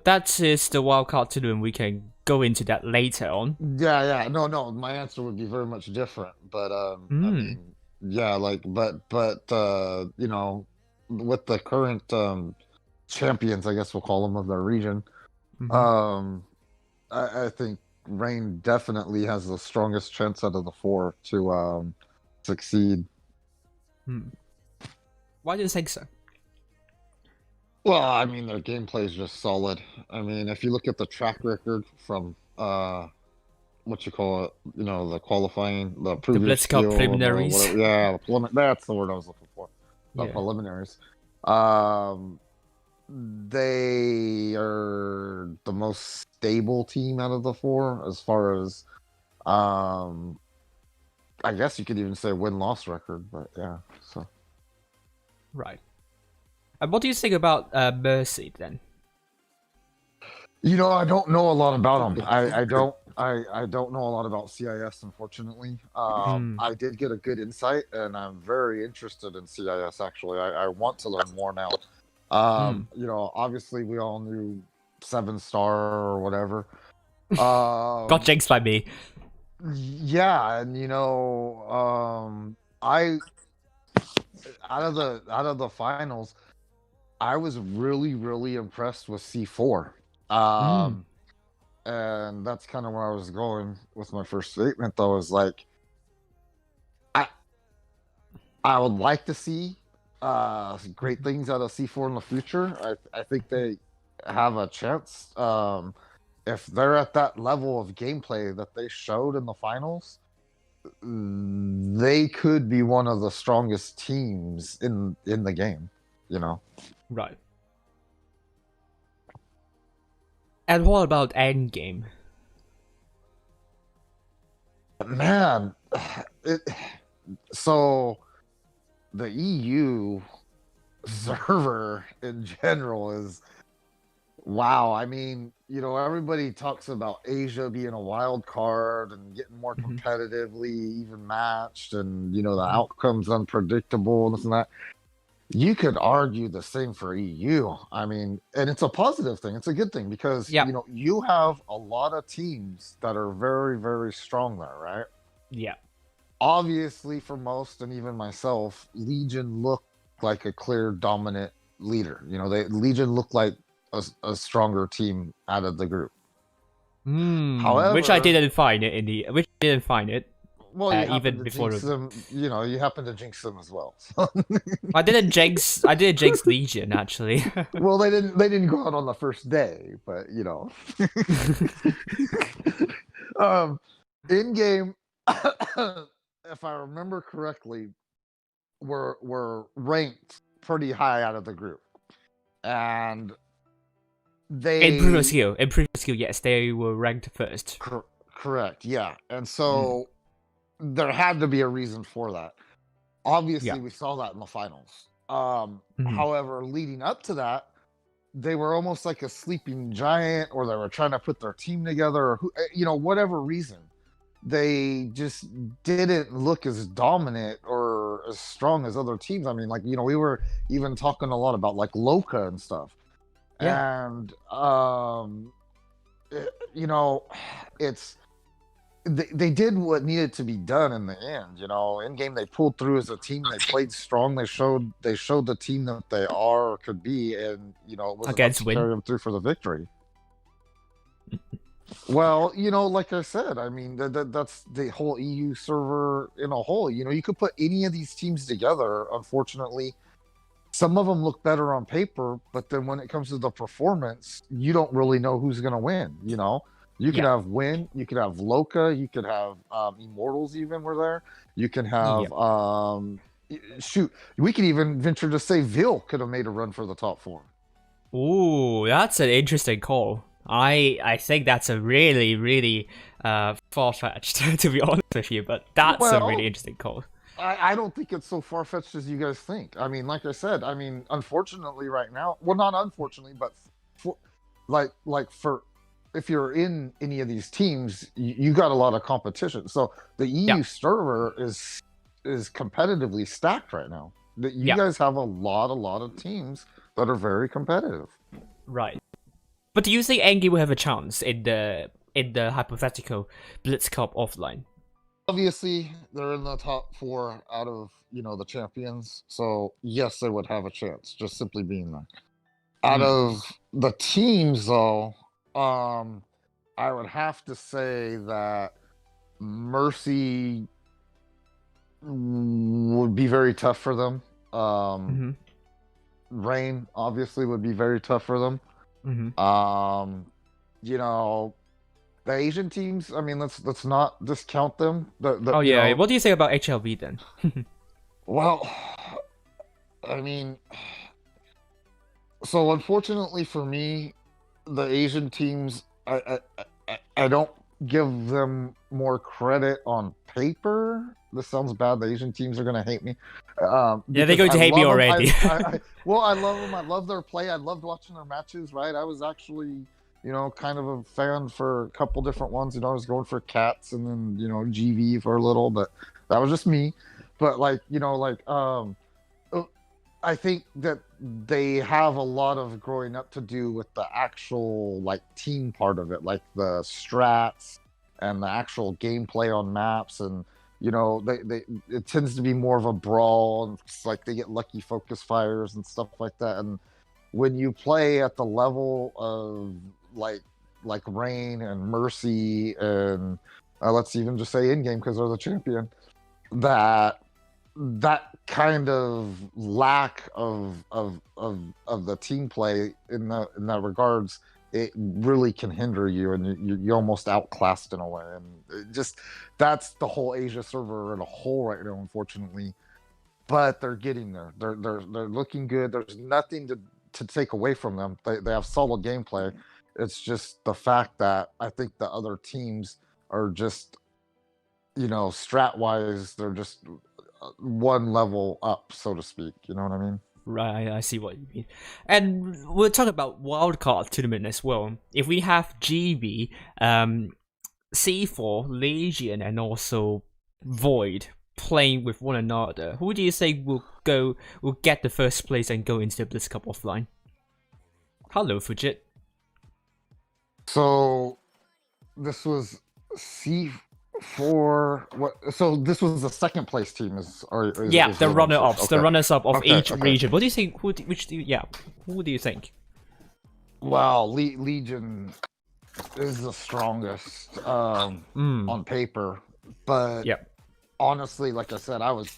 Speaker 3: that is the wildcard tournament. We can go into that later on.
Speaker 8: Yeah. No. My answer would be very much different, but I mean, yeah, like, but you know, with the current champions, I guess we'll call them, of their region, I think Rain definitely has the strongest chance out of the 4 to succeed.
Speaker 3: Why do you think so?
Speaker 8: Well, I mean, their gameplay is just solid. I mean, if you look at the track record from what you call it, you know, the qualifying, the
Speaker 3: Blitz Cup preliminaries.
Speaker 8: Yeah, that's the word I was looking for. The preliminaries. They are the most stable team out of the 4 as far as I guess you could even say win-loss record, but yeah, so.
Speaker 3: Right. And what do you think about Mercy then?
Speaker 8: You know, I don't know a lot about them. I don't know a lot about CIS, unfortunately. I did get a good insight, and I'm very interested in CIS. Actually, I want to learn more now. You know, obviously we all knew 7-star or whatever.
Speaker 3: Got jinxed by me.
Speaker 8: Yeah, and you know, I out of the finals, I was really impressed with C4. And that's kind of where I was going with my first statement, though, is like I would like to see great things out of C4 in the future. I think they have a chance. If they're at that level of gameplay that they showed in the finals, they could be one of the strongest teams in the game, you know.
Speaker 3: Right. And what about Endgame?
Speaker 8: Man, so the EU server in general is wow. I mean, everybody talks about Asia being a wild card and getting more competitively even matched, and the outcomes unpredictable and this and that. You could argue the same for EU. I mean, and it's a positive thing. It's a good thing because you have a lot of teams that are very, very strong there, right?
Speaker 3: Yeah.
Speaker 8: Obviously, for most, and even myself, Legion looked like a clear dominant leader. Legion looked like a stronger team out of the group. However,
Speaker 3: which I didn't find it.
Speaker 8: Well, you
Speaker 3: even before
Speaker 8: jinx them, you happen to jinx them as well.
Speaker 3: I didn't jinx Legion actually.
Speaker 8: Well, they didn't go out on the first day, but in game, if I remember correctly, were ranked pretty high out of the group, and
Speaker 3: in previous skill, yes, they were ranked first.
Speaker 8: Correct, yeah, and so there had to be a reason for that. Obviously, we saw that in the finals. However, leading up to that, they were almost like a sleeping giant, or they were trying to put their team together, or whatever reason. They just didn't look as dominant or as strong as other teams. I mean, like, we were even talking a lot about like Loka and stuff. Yeah. And it's they did what needed to be done in the end. In game they pulled through as a team. They played strong. They showed the team that they are or could be, and it was enough to carry them through for the victory. Well, like I said, I mean that's the whole EU server in a whole. You could put any of these teams together. Unfortunately, some of them look better on paper, but then when it comes to the performance, you don't really know who's going to win. You could have Win, you could have Loka, you could have Immortals even were there. You can have shoot, we could even venture to say Vil could have made a run for the top 4.
Speaker 3: Ooh, that's an interesting call. I think that's a really, really far-fetched, to be honest with you, but that's a really interesting call.
Speaker 8: I don't think it's so far-fetched as you guys think. I mean, like I said, unfortunately right now, well, not unfortunately, but for if you're in any of these teams, you got a lot of competition. So the EU server is competitively stacked right now. You guys have a lot of teams that are very competitive.
Speaker 3: Right. But do you think Engie will have a chance in the hypothetical Blitz Cup offline?
Speaker 8: Obviously, they're in the top 4 out of the champions. So yes, they would have a chance, just simply being there. Out of the teams, though, I would have to say that Mercy would be very tough for them. Rain obviously would be very tough for them. The Asian teams, I mean, let's not discount them.
Speaker 3: What do you say about HLV then?
Speaker 8: Well, I mean, so unfortunately for me, the Asian teams, I don't give them more credit on paper. This sounds bad. The Asian teams are going to hate me.
Speaker 3: They're going to hate me already.
Speaker 8: Well, I love them. I love their play. I loved watching their matches, right? I was actually, kind of a fan for a couple different ones. I was going for Cats and then, GV for a little, but that was just me. But I think that they have a lot of growing up to do with the actual team part of it, like the strats and the actual gameplay on maps, and it tends to be more of a brawl, and it's like they get lucky focus fires and stuff like that. And when you play at the level of like Rain and Mercy and let's even just say in game because they're the champion, that kind of lack of the team play in that regards, it really can hinder you, and you're almost outclassed in a way. And that's the whole Asia server in a whole right now, unfortunately. But they're getting there. They're looking good. There's nothing to take away from them. They have solid gameplay. It's just the fact that I think the other teams are just, strat wise, they're just one level up, so to speak. You know what I mean?
Speaker 3: Right, I see what you mean. And we'll talk about wildcard tournament as well. If we have GB, C4, Legion, and also Void playing with one another, who do you think will get the first place and go into the Blitz Cup offline? Hello, Fujit.
Speaker 8: So this was C4. What? So this was the second place team, is
Speaker 3: yeah,
Speaker 8: is
Speaker 3: the
Speaker 8: what I'm
Speaker 3: runner-ups,
Speaker 8: saying.
Speaker 3: the
Speaker 8: Okay.
Speaker 3: runners-up of
Speaker 8: Okay,
Speaker 3: each
Speaker 8: okay.
Speaker 3: region. What do you think? Who do you think?
Speaker 8: Well, Legion is the strongest on paper, but
Speaker 3: Yep.
Speaker 8: honestly, like I said, I was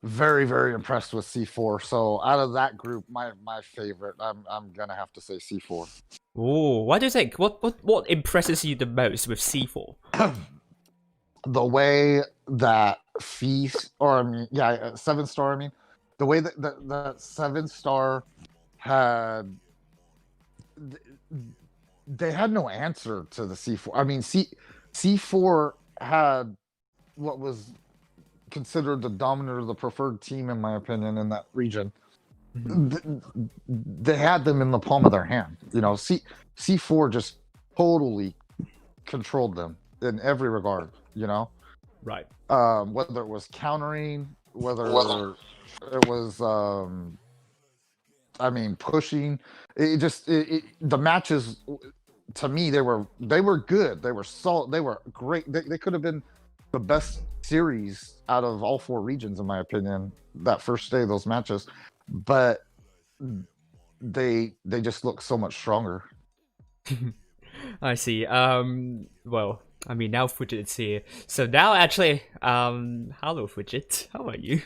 Speaker 8: very, very impressed with C4. So out of that group, my favorite, I'm gonna have to say C4.
Speaker 3: Oh, what do you think? What impresses you the most with C4?
Speaker 8: The way that Feast, or I mean, yeah, 7-star. I mean, the way that the 7-star had, they had no answer to the C4. I mean, C4 had what was considered the dominant or the preferred team, in my opinion, in that region. They had them in the palm of their hand. You know, C4 just totally controlled them in every regard. You know,
Speaker 3: Right.
Speaker 8: whether it was countering, whether it was, I mean, pushing. The matches, to me, they were good. They were solid. They were great. They could have been the best series out of all 4 regions, in my opinion, that first day of those matches. But they just look so much stronger.
Speaker 3: I see. Well, I mean, now Fujit is here. So now, actually, hello, Fujit. How are you?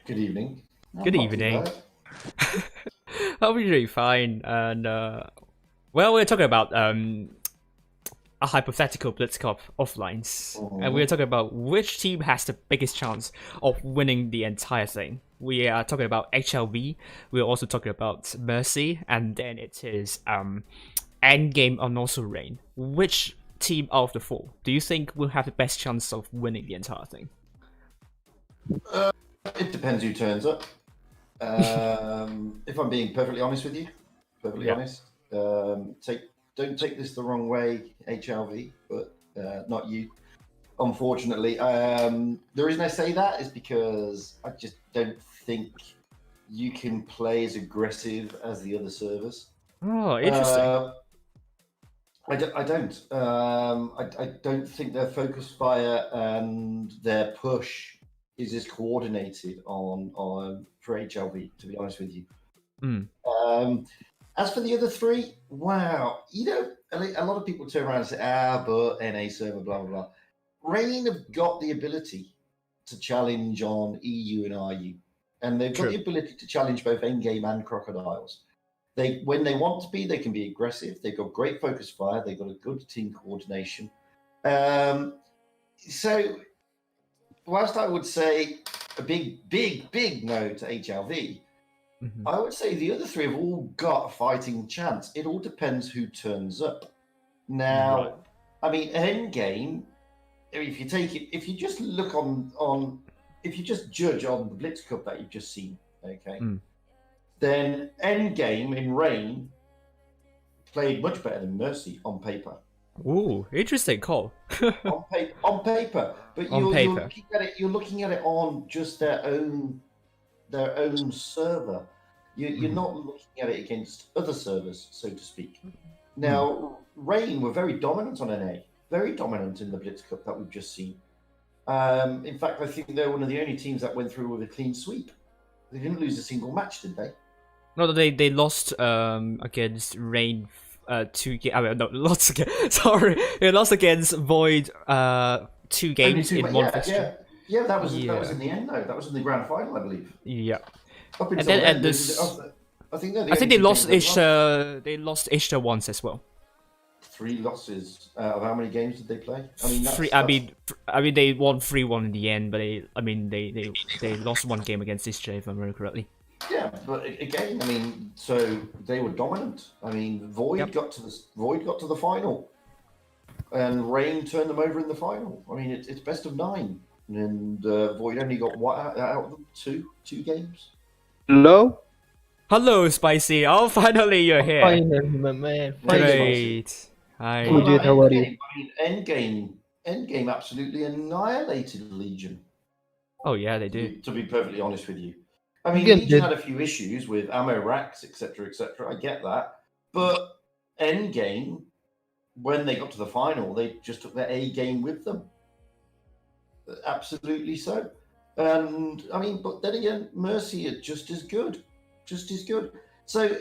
Speaker 9: Good evening.
Speaker 3: Good evening. I'm really fine. And, well, we're talking about a hypothetical Blitz Cup offlines. And we're talking about which team has the biggest chance of winning the entire thing. We are talking about HLV. We're also talking about Mercy. And then it is Endgame and also Rain. Which team out of the 4 do you think will have the best chance of winning the entire thing?
Speaker 9: It depends who turns up. If I'm being perfectly honest with you, honest, don't take this the wrong way, HLV, but not you. Unfortunately, the reason I say that is because I just don't think you can play as aggressive as the other servers.
Speaker 3: Oh, interesting.
Speaker 9: I don't. I don't think their focus fire and their push is as coordinated on for HLV, to be honest with you. As for the other 3, wow, you know, a lot of people turn around and say, but NA server, blah, blah, blah. Rain have got the ability to challenge on EU and RU, and they've got the ability to challenge both Endgame and Crocodiles. When they want to be, they can be aggressive. They've got great focus fire. They've got a good team coordination. So, whilst I would say a big no to HLV, I would say the other 3 have all got a fighting chance. It all depends who turns up. Now, I mean, Endgame, if you just look if you just judge on the Blitz Cup that you've just seen, okay, then Endgame in Rain played much better than Mercy on paper.
Speaker 3: Ooh, interesting call.
Speaker 9: on paper, but you're looking at it on just their own server. You're not looking at it against other servers, so to speak. Now, Rain were very dominant on NA, very dominant in the Blitz Cup that we've just seen. In fact, I think they're one of the only teams that went through with a clean sweep. They didn't lose a single match, did they?
Speaker 3: No, they lost against Rain 2 games. I mean, no, lost again. Sorry, they lost against Void 2 games in one fixture.
Speaker 9: Yeah, that was in the end though. That was in the grand final, I believe.
Speaker 3: Yeah.
Speaker 9: Up until then, I think
Speaker 3: they lost Ishtar. They lost Ishtar once as well.
Speaker 9: 3 losses. Of how many games did they play? I mean,
Speaker 3: I mean, they won 3-1 in the end, but they lost 1 game against Ishtar, if I remember correctly.
Speaker 9: Yeah, but again, I mean, so they were dominant. I mean, Void got to the final, and Rain turned them over in the final. I mean, it's best of 9. and Void only got what out of them? Two games.
Speaker 10: Hello?
Speaker 3: Hello, Spicy. Oh, finally you're here.
Speaker 10: Finally, my man. Finally.
Speaker 3: Great. Hi.
Speaker 10: Good, dude, how are you?
Speaker 9: I mean, Endgame absolutely annihilated Legion.
Speaker 3: Oh yeah, they do.
Speaker 9: To be perfectly honest with you, I mean,
Speaker 10: Good,
Speaker 9: Legion
Speaker 10: good.
Speaker 9: had a few issues with ammo racks, etc., etc. I get that, but Endgame, when they got to the final, they just took their A game with them. Absolutely so. And I mean, but then again, Mercy are just as good. So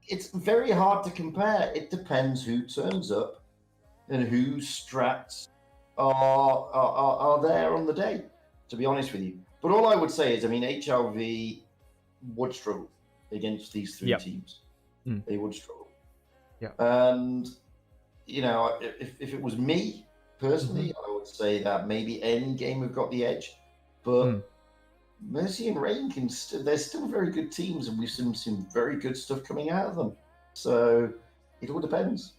Speaker 9: it's very hard to compare. It depends who turns up and whose strats are there on the day, to be honest with you. But all I would say is, I mean, HLV would struggle against these three teams. They would struggle.
Speaker 3: Yeah.
Speaker 9: And, you know, if it was me personally, I would say that maybe Endgame have got the edge. But Mercy and Rain they're still very good teams, and we've seen some very good stuff coming out of them. So it all depends.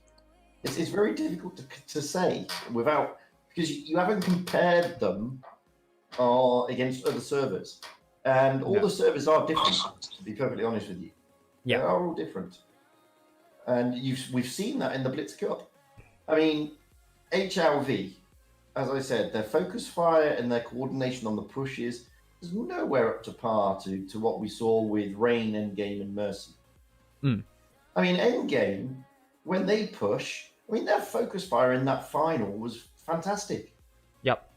Speaker 9: It's very difficult to say because you haven't compared them against other servers, and all the servers are different. To be perfectly honest with you, they are all different, and we've seen that in the Blitz Cup. I mean, HLV, as I said, their focus fire and their coordination on the pushes is nowhere up to par to what we saw with Rain, Endgame, and Mercy. I mean, Endgame, when they push, I mean, their focus fire in that final was fantastic.
Speaker 3: Yep.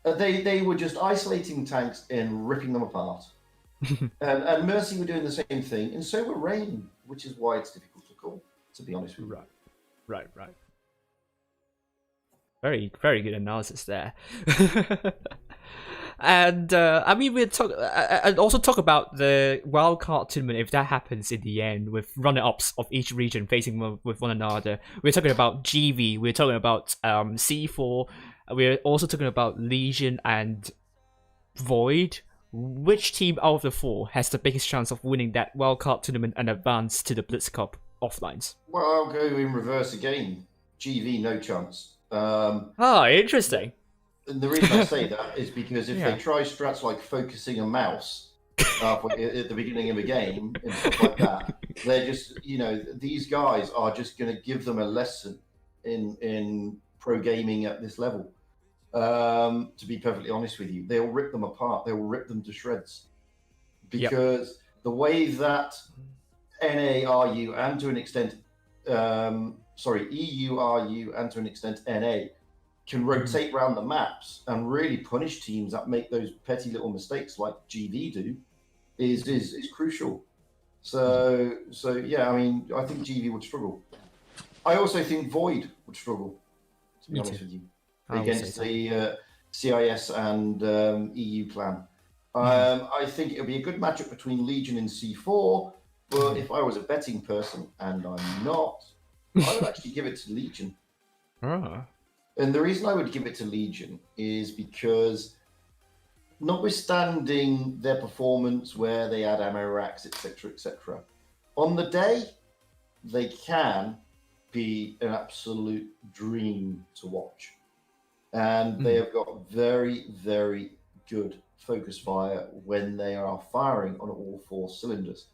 Speaker 9: They were just isolating tanks and ripping them apart. and Mercy were doing the same thing, and so were Rain, which is why it's difficult to call, to be honest with you.
Speaker 3: Right. Very, very good analysis there. And I mean, we'll talk and also talk about the wildcard tournament if that happens in the end, with runner-ups of each region facing with one another. We're talking about GV. We're talking about C4. We're also talking about Legion and Void. Which team out of the four has the biggest chance of winning that wildcard tournament and advance to the Blitz Cup offlines?
Speaker 9: Well, I'll go in reverse again. GV, no chance.
Speaker 3: Interesting.
Speaker 9: And the reason I say that is because if they try strats like focusing a mouse at the beginning of a game and stuff like that, they're just, you know, these guys are just going to give them a lesson in pro gaming at this level. To be perfectly honest with you, they'll rip them apart. They'll rip them to shreds because the way that NARU and to an extent, EURU and to an extent NA can rotate around the maps and really punish teams that make those petty little mistakes like GV do is crucial. So yeah, I mean, I think GV would struggle. I also think Void would struggle, to be honest with you, against the CIS and EU clan. I think it would be a good matchup between Legion and C4, but if I was a betting person, and I'm not, I would actually give it to Legion. And the reason I would give it to Legion is because, notwithstanding their performance where they had ammo racks, etc., on the day, they can be an absolute dream to watch. And they have got very, very good focus fire when they are firing on all four cylinders,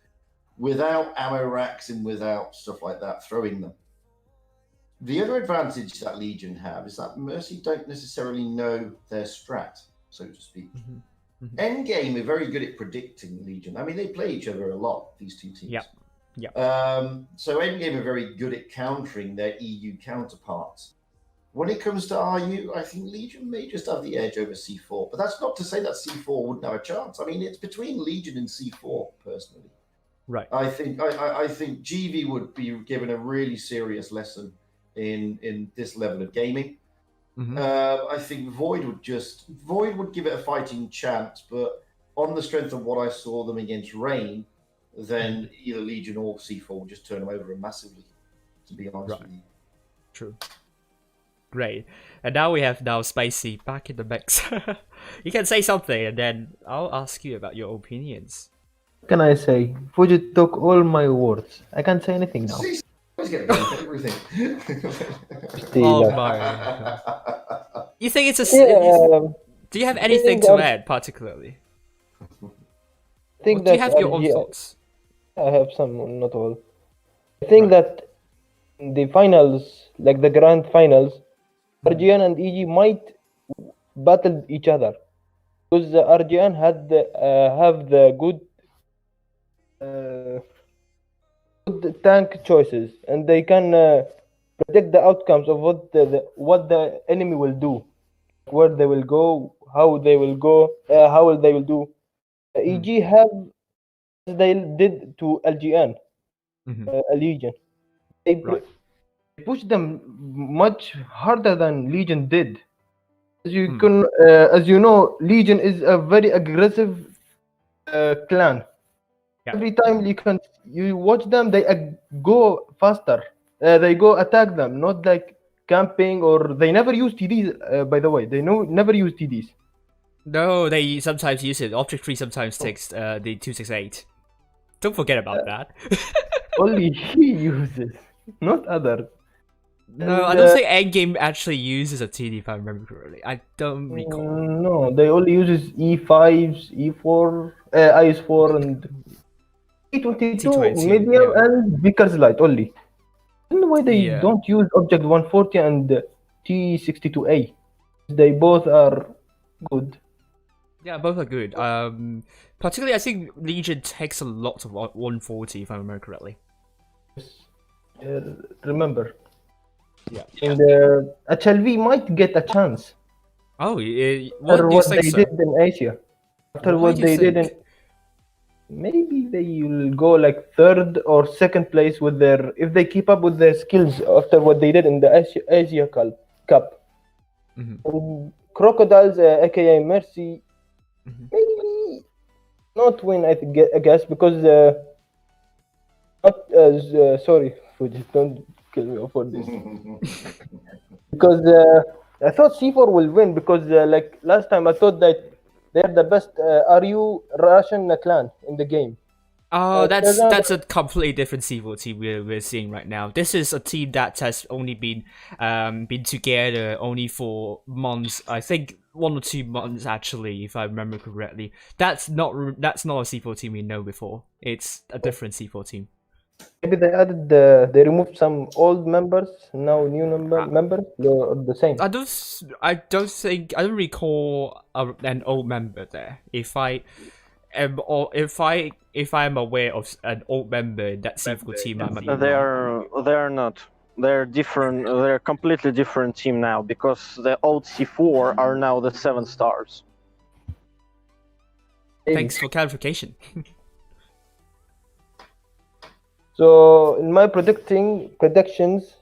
Speaker 9: without ammo racks and without stuff like that throwing them. The other advantage that Legion have is that Mercy don't necessarily know their strat, so to speak. Endgame are very good at predicting Legion. I mean, they play each other a lot, these two teams. So Endgame are very good at countering their EU counterparts. When it comes to RU, I think Legion may just have the edge over C4, but that's not to say that C4 wouldn't have a chance. I mean, it's between Legion and C4, personally.
Speaker 3: Right.
Speaker 9: I think GV would be given a really serious lesson in this level of gaming. I think Void would give it a fighting chance, but on the strength of what I saw them against Rain, then either Legion or C4 would just turn them over massively, to be honest with you.
Speaker 3: True. Great. And now we have Spicy back in the mix. You can say something and then I'll ask you about your opinions.
Speaker 10: What can I say? Fuji took all my words. I can't say anything now.
Speaker 9: Always get everything.
Speaker 3: Oh my. You think it's a?
Speaker 10: Yeah,
Speaker 3: Do you have
Speaker 10: I
Speaker 3: anything
Speaker 10: think
Speaker 3: to add particularly?
Speaker 10: I think
Speaker 3: Do you
Speaker 10: that
Speaker 3: have your own
Speaker 10: RGN
Speaker 3: thoughts?
Speaker 10: I have some, not all. I think that in the finals, like the grand finals, RGN and EG might battle each other because the RGN have the uh, good tank choices, and they can predict the outcomes of what the enemy will do, where they will go, how they will go, how they will do. EG have they did to LGN, Legion. They
Speaker 3: Right.
Speaker 10: pushed them much harder than Legion did. As you know, Legion is a very aggressive clan.
Speaker 3: Yeah.
Speaker 10: Every time you watch them, they go faster. They go attack them, not like camping, or they never use TDs. By the way, they never use TDs.
Speaker 3: No, they sometimes use it. Object tree sometimes takes the 268. Don't forget about that.
Speaker 10: Only he uses, not others.
Speaker 3: No, I
Speaker 10: And,
Speaker 3: don't think Endgame actually uses a TD if I remember correctly. I don't recall.
Speaker 10: No, they only uses E5s, E4, IS4, and T22
Speaker 3: T20,
Speaker 10: medium
Speaker 3: yeah.
Speaker 10: and Vickers light only. I don't know why they
Speaker 3: Yeah.
Speaker 10: don't use Object 140 and T62A. They both are good.
Speaker 3: Yeah, both are good. Particularly, I think Legion takes a lot of 140 if I remember correctly.
Speaker 10: Remember.
Speaker 3: Yeah.
Speaker 10: And HLV might get a chance.
Speaker 3: Oh,
Speaker 10: After
Speaker 3: what do you
Speaker 10: what
Speaker 3: think
Speaker 10: they
Speaker 3: so?
Speaker 10: did in Asia. After
Speaker 3: Why
Speaker 10: what
Speaker 3: do you
Speaker 10: they did in...
Speaker 3: think?
Speaker 10: Maybe they will go like third or second place with their... If they keep up with their skills after what they did in the Asia Cup. And Crocodiles, aka Mercy, maybe not win, I guess, because... not sorry, Fuji, don't kill me for this. Because I thought C4 will win because like last time I thought that they're the best RU Russian clan in the game.
Speaker 3: Oh, that's a completely different C4 team we're seeing right now. This is a team that has only been together only for months. I think 1 or 2 months actually, if I remember correctly. That's not a C4 team we know before. It's a different C4 team.
Speaker 10: Maybe they added they removed some old members, now new members. They're the same.
Speaker 3: I don't recall an old member there. If I'm aware of an old member in that C4 team, I might be wrong.
Speaker 7: They're not. They're different. They're a completely different team now because the old C4 are now the 7 stars.
Speaker 3: Thanks for clarification.
Speaker 10: So in my predictions,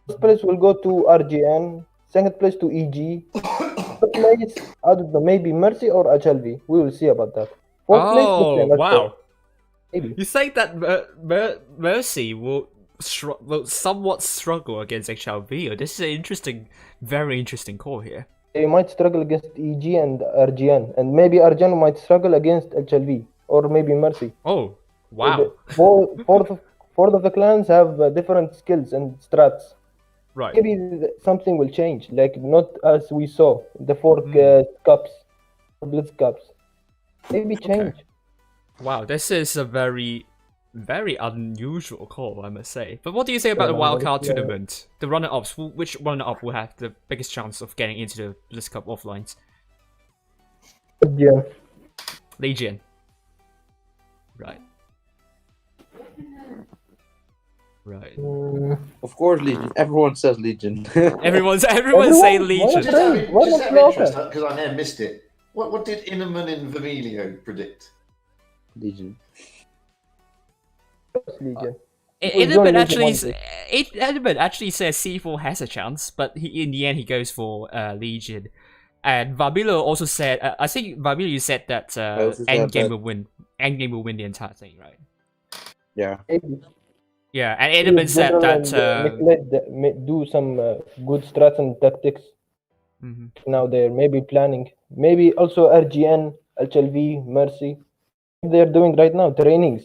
Speaker 10: first place will go to RGN, second place to EG, third place, I don't know, maybe Mercy or HLV. We will see about that. Fourth place,
Speaker 3: Oh, wow.
Speaker 10: Maybe.
Speaker 3: You think that Mercy will somewhat struggle against HLV? Or this is an very interesting call here.
Speaker 10: They might struggle against EG and RGN, and maybe RGN might struggle against HLV, or maybe Mercy.
Speaker 3: Oh, wow.
Speaker 10: Fourth of the clans have different skills and strats.
Speaker 3: Right.
Speaker 10: Maybe something will change, like not as we saw the 4 cups, Blitz cups. Maybe change.
Speaker 3: Okay. Wow, this is a very, very unusual call, I must say. But what do you say about the wildcard tournament? The runner-ups, which runner-up will have the biggest chance of getting into the Blitz Cup offlines?
Speaker 10: Yeah.
Speaker 3: Legion. Right. Right.
Speaker 6: Of course, Legion. Everyone says Legion.
Speaker 3: Everyone's saying Legion.
Speaker 9: Just out of interest, because I may have missed it. What did Innerman and Vermilio predict?
Speaker 6: Legion.
Speaker 10: Legion.
Speaker 3: Edmund actually says C4 has a chance, but in the end he goes for Legion. And Vamilo also said, I think Vamilo said that Endgame will win. Endgame will win the entire thing, right?
Speaker 6: Yeah.
Speaker 3: Yeah, and Edmund said that
Speaker 10: do some good strats and tactics. Now they're maybe planning. Maybe also RGN, HLV, Mercy. They're doing right now trainings,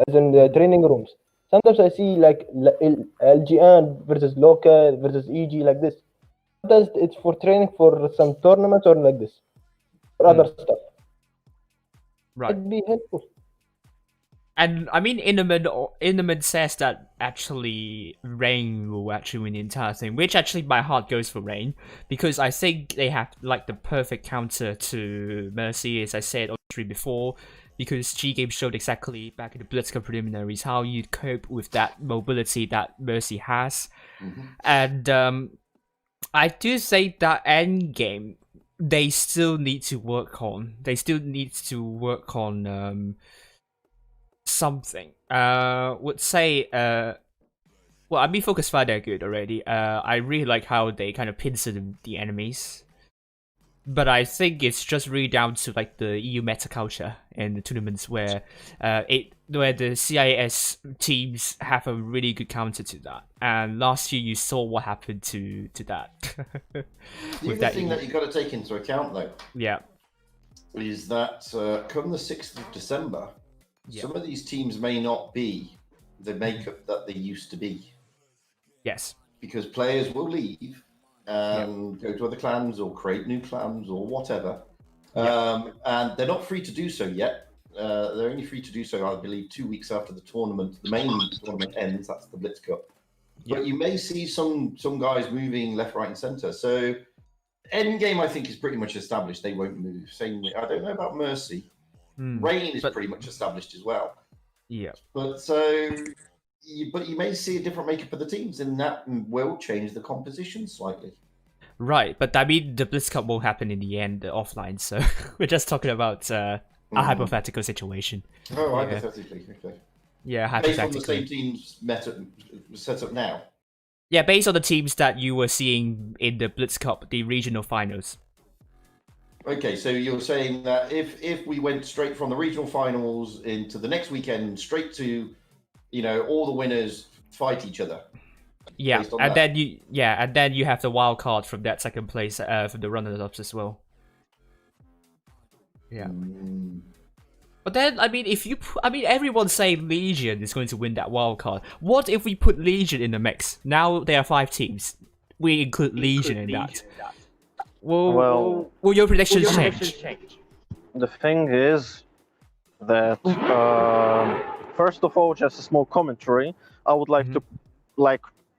Speaker 10: as in the training rooms. Sometimes I see like LGN versus Local versus EG like this. Sometimes it's for training for some tournaments or like this, or other stuff.
Speaker 3: Right.
Speaker 10: It'd be helpful.
Speaker 3: And I mean, Innerman says that actually Rain will actually win the entire thing, which actually my heart goes for Rain, because I think they have like the perfect counter to Mercy, as I said on stream before, because G Game showed exactly back in the Blitzcrank preliminaries how you cope with that mobility that Mercy has. And I do say that endgame they still need to work on. They still need to work on something. Would say well, I mean, Focus Fire they're good already. I really like how they kind of pincer the enemies, but I think it's just really down to like the EU meta culture and the tournaments where where the CIS teams have a really good counter to that. And last year you saw what happened to that.
Speaker 9: The other thing that you got to take into account though, is that come the 6th of December, some of these teams may not be the makeup that they used to be.
Speaker 3: Yes.
Speaker 9: Because players will leave and go to other clans or create new clans or whatever. And they're not free to do so yet. They're only free to do so, I believe, 2 weeks after the tournament, the main tournament ends. That's the Blitz Cup. But you may see some guys moving left, right, and center. So endgame, I think, is pretty much established. They won't move. Same. I don't know about Mercy. Rain is pretty much established as well.
Speaker 3: Yeah.
Speaker 9: But you may see a different makeup of the teams, and that will change the composition slightly.
Speaker 3: Right, but I mean, the Blitz Cup will happen in the end offline, so we're just talking about a hypothetical situation.
Speaker 9: Oh, hypothetically, okay.
Speaker 3: Yeah, hypothetically.
Speaker 9: Based on the same teams set up now.
Speaker 3: Yeah, based on the teams that you were seeing in the Blitz Cup, the regional finals.
Speaker 9: Okay, so you're saying that if we went straight from the regional finals into the next weekend, straight to, all the winners fight each other.
Speaker 3: Yeah, and then you have the wild card from that second place from the runners-ups as well. Yeah. But then, I mean, everyone's saying Legion is going to win that wild card. What if we put Legion in the mix? Now there are 5 teams. We include Legion in that. Will your predictions change?
Speaker 7: The thing is that first of all, just a small commentary. I would like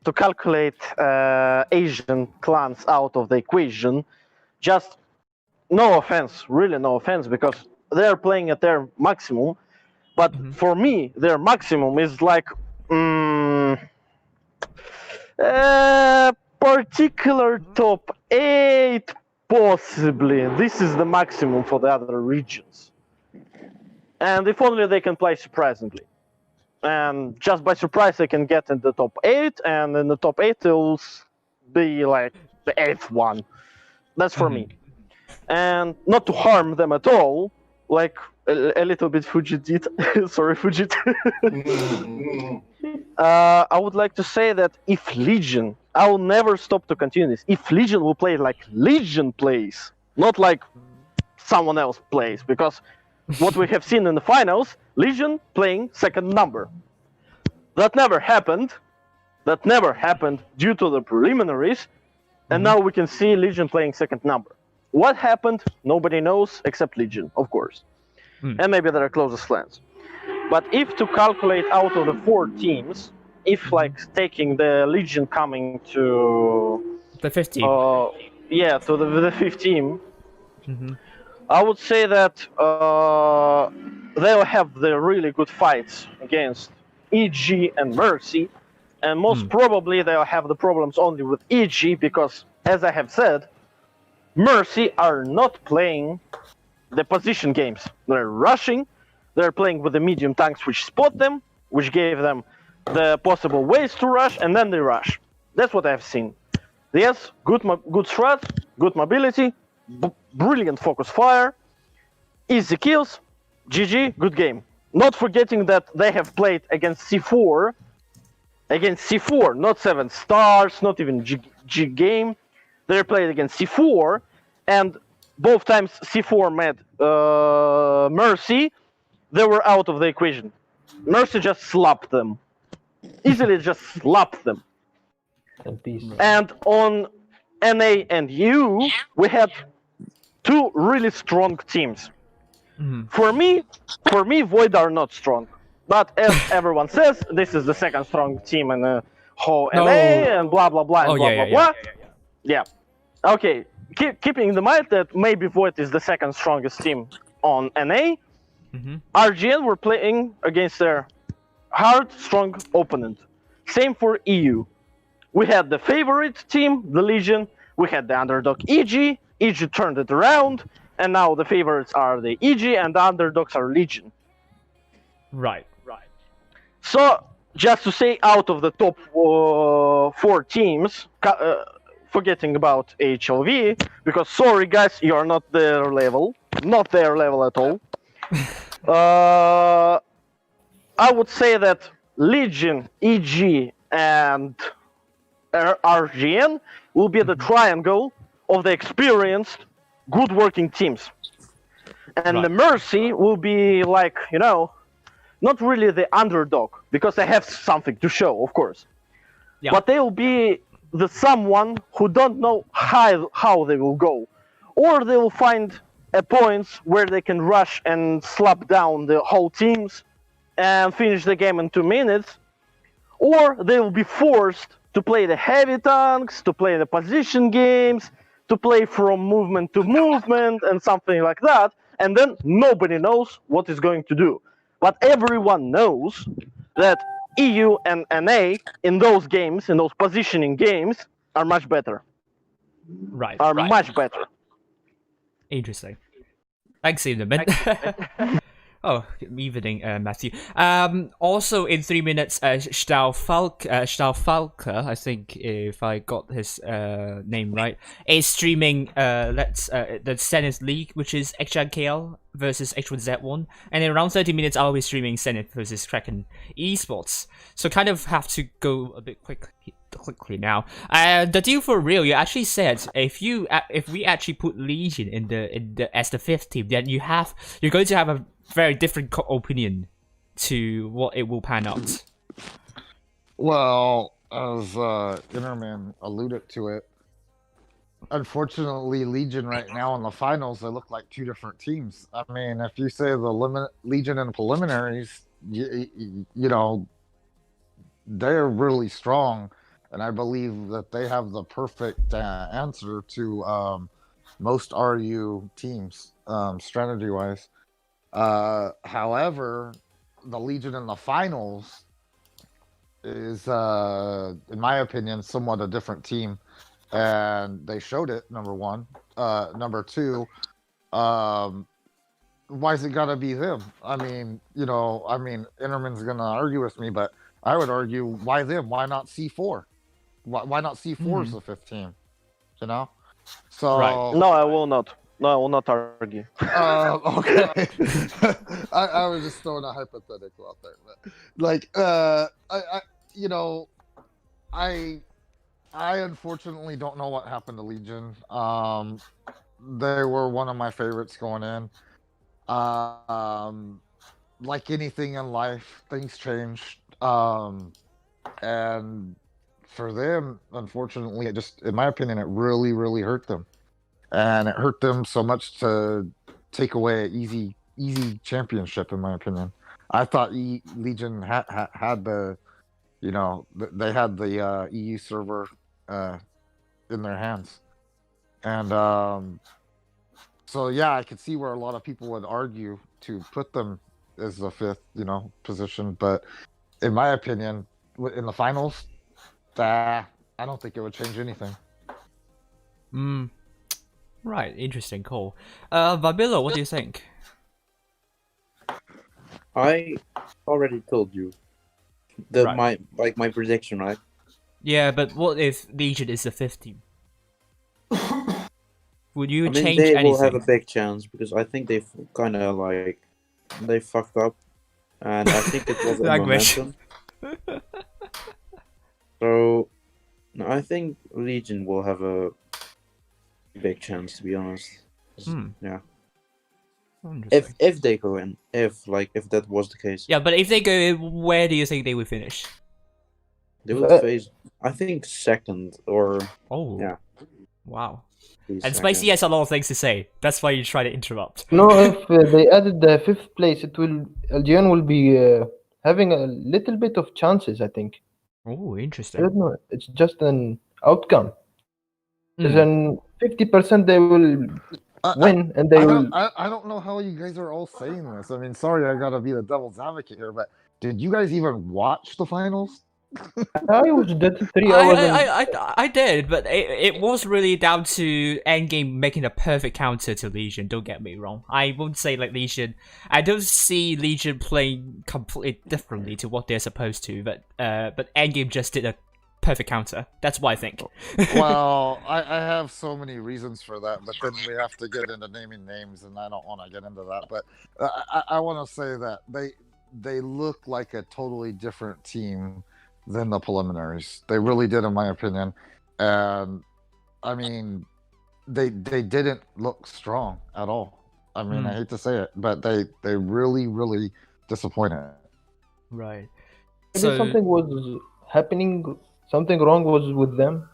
Speaker 7: to calculate Asian clans out of the equation. Just no offense, really no offense, because they're playing at their maximum. But for me, their maximum is like particular top 8, possibly. This is the maximum for the other regions. And if only they can play surprisingly. And just by surprise, they can get in the top 8, and in the top 8, they'll be like the 8th one. That's for me. And not to harm them at all, like a little bit Fujit did. Sorry, Fujit. I would like to say that if Legion, I will never stop to continue this. If Legion will play like Legion plays, not like someone else plays, because what we have seen in the finals, Legion playing second number. That never happened. That never happened due to the preliminaries, and now we can see Legion playing second number. What happened? Nobody knows except Legion, of course. And maybe their closest friends. But if to calculate out of the 4 teams, if like taking the Legion coming to
Speaker 3: the 15,
Speaker 7: to the 15, I would say that they'll have the really good fights against EG and Mercy, and most probably they'll have the problems only with EG because, as I have said, Mercy are not playing the position games. They're rushing, they're playing with the medium tanks which spot them, which gave them the possible ways to rush, and then they rush. That's what I've seen. Yes, good strat, good mobility, brilliant focus fire, easy kills, GG, good game. Not forgetting that they have played against C4, not 7 stars, not even G game. They played against C4, and both times C4 met Mercy, they were out of the equation. Mercy just slapped them. Easily just slapped them. And on NA and EU, we had two really strong teams. For me, Void are not strong. But as everyone says, this is the second strong team in the whole NA and blah blah blah and blah blah. Yeah. Okay. Keeping in mind that maybe Void is the second strongest team on NA, RGN were playing against their hard, strong opponent. Same for EU. We had the favorite team, the Legion. We had the underdog EG. EG turned it around, and now the favorites are the EG, and the underdogs are Legion.
Speaker 3: Right.
Speaker 7: So, just to say, out of the top 4 teams, forgetting about HLV, because sorry guys, you are not their level at all. I would say that Legion, EG, and RGN will be the triangle of the experienced, good working teams. And the Mercy will be like, not really the underdog, because they have something to show, of course. Yeah. But they will be the someone who don't know how they will go. Or they will find a point where they can rush and slap down the whole teams and finish the game in 2 minutes. Or they will be forced to play the heavy tanks, to play the position games, to play from movement to movement and something like that. And then nobody knows what is going to do. But everyone knows that EU and NA in those games, in those positioning games, are much better. Much better.
Speaker 3: Interesting. Thanks, Cinnamon. Oh, evening, Matthew. Also, in 3 minutes, Staufalker, I think if I got his name right, is streaming the Zenith League, which is XJKL versus H1Z1, and in around 30 minutes, I'll be streaming Zenith versus Kraken Esports. So kind of have to go a bit quickly now. The deal for real, you actually said if we actually put Legion in the as the 5th team, then you're going to have a very different opinion to what it will pan out.
Speaker 8: Well, as Innerman alluded to it, unfortunately, Legion right now in the finals, they look like 2 different teams. I mean, if you say the Legion in preliminaries, you know, they're really strong, and I believe that they have the perfect answer to most RU teams, strategy-wise. However, the Legion in the finals is, in my opinion, somewhat a different team, and they showed it. Number one, number two, why is it gotta be them? I mean, Innerman's gonna argue with me, but I would argue, why them? Why not C4? Why not C4 as the 5th team? You know? So
Speaker 7: No, I will not. No, I will not argue.
Speaker 8: Okay. I was just throwing a hypothetical out there, but like, I unfortunately don't know what happened to Legion. They were one of my favorites going in. Like anything in life, things change. And for them, unfortunately, it just, in my opinion, it really, really hurt them. And it hurt them so much to take away an easy championship, in my opinion. I thought Legion had the, they had the EU server in their hands. And so, yeah, I could see where a lot of people would argue to put them as the 5th, position. But in my opinion, in the finals, I don't think it would change anything.
Speaker 3: Right, interesting, cool. Vabilo, what do you think?
Speaker 6: I already told you my prediction, right?
Speaker 3: Yeah, but what if Legion is the 5th team? Would you change
Speaker 6: they
Speaker 3: anything?
Speaker 6: Will have a big chance, because I think they've kind of they fucked up, and I think it was a momentum. So, no, I think Legion will have a big chance, to be honest. Yeah. If they go in, if that was the case.
Speaker 3: Yeah, but if they go in, where do you think they will finish?
Speaker 6: They will face, I think, 2nd or.
Speaker 3: Oh.
Speaker 6: Yeah.
Speaker 3: Wow.
Speaker 6: Please,
Speaker 3: And
Speaker 6: I
Speaker 3: Spicy
Speaker 6: can-
Speaker 3: has a lot of things to say. That's why you try to interrupt.
Speaker 10: No, if they added the fifth place, it will LGN will be having a little bit of chances. I think.
Speaker 3: Oh,
Speaker 10: I
Speaker 3: interesting.
Speaker 10: don't know. It's just an outcome.
Speaker 3: Mm.
Speaker 10: Then 50% they will win, and they will.
Speaker 8: I don't know how you guys are all saying this. I mean, sorry, I gotta be the devil's advocate here, but did you guys even watch the finals?
Speaker 10: I was that 3 hours.
Speaker 3: I did, but it was really down to Endgame making a perfect counter to Legion. Don't get me wrong. I won't say like Legion. I don't see Legion playing completely differently to what they're supposed to, but Endgame just did a perfect counter. That's what I think.
Speaker 8: Well, I have so many reasons for that, but then we have to get into naming names, and I don't want to get into that. But I want to say that they look like a totally different team than the preliminaries. They really did, in my opinion. And I mean, they didn't look strong at all. I mean, I hate to say it, but they really disappointed.
Speaker 3: Right.
Speaker 10: Maybe something was happening. Something wrong was with them.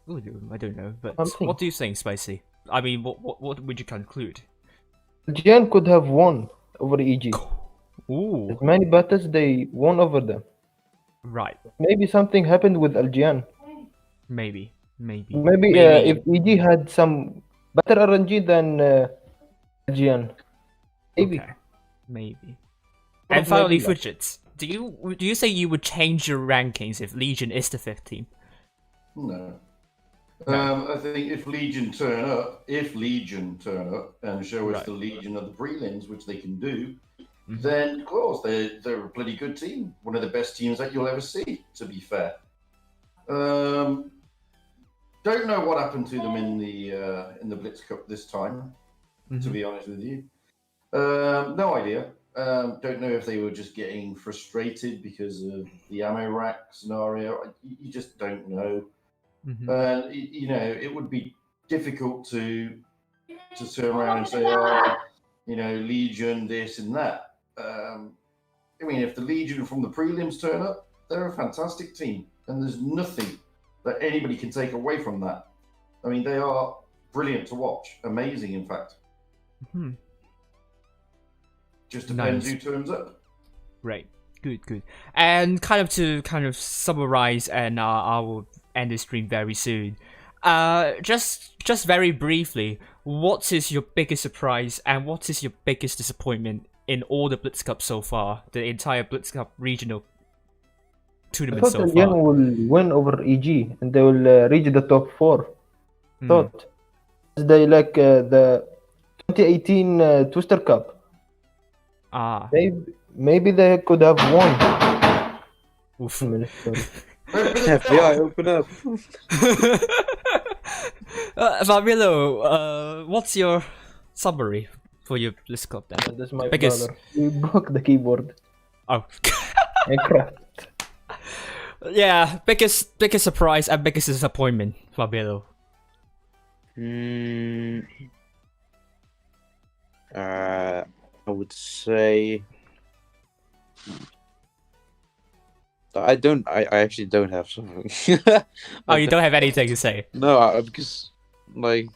Speaker 3: I don't know, but
Speaker 10: Something.
Speaker 3: what do you think, Spicy? I mean, what would you conclude?
Speaker 10: LGN could have won over EG.
Speaker 3: Ooh.
Speaker 10: As many battles they won over them.
Speaker 3: Right.
Speaker 10: Maybe something happened with LGN.
Speaker 3: Maybe.
Speaker 10: Maybe if EG had some better RNG than LGN. Maybe.
Speaker 3: Okay. Maybe. And finally, Fidgets. Do you say you would change your rankings if Legion is the 5th team?
Speaker 9: No. I think if Legion turn up and show us
Speaker 3: Right.
Speaker 9: the Legion of the prelims, which they can do, then of course they're a bloody good team. One of the best teams that you'll ever see, to be fair. Don't know what happened to them in the Blitz Cup this time, to be honest with you. No idea. Don't know if they were just getting frustrated because of the ammo rack scenario. You just don't know. And you know, it would be difficult to turn around and say, oh, you know, Legion this and that. I mean, if the Legion from the prelims turn up, they're a fantastic team, and there's nothing that anybody can take away from that. I mean, they are brilliant to watch, amazing, in fact. Just depends who turns up.
Speaker 3: Right. Good. And to summarize, and I will end the stream very soon. Just very briefly, what is your biggest surprise and what is your biggest disappointment in all the Blitz Cup so far? The entire Blitz Cup regional tournament so
Speaker 10: LGN
Speaker 3: far.
Speaker 10: will win over EG and they will reach the top 4. Thought they like the 2018 Twister Cup. Maybe they could have won.
Speaker 3: Oof.
Speaker 6: FBI, open up.
Speaker 3: Fabio, what's your summary for your Blitz Cup then?
Speaker 10: That's my
Speaker 3: Biggest-
Speaker 10: brother. We broke the keyboard.
Speaker 3: Oh.
Speaker 10: I cracked.
Speaker 3: Yeah, biggest surprise and biggest disappointment, Fabio.
Speaker 6: I would say I actually don't have something.
Speaker 3: Oh, you don't have anything to say?
Speaker 6: No, because like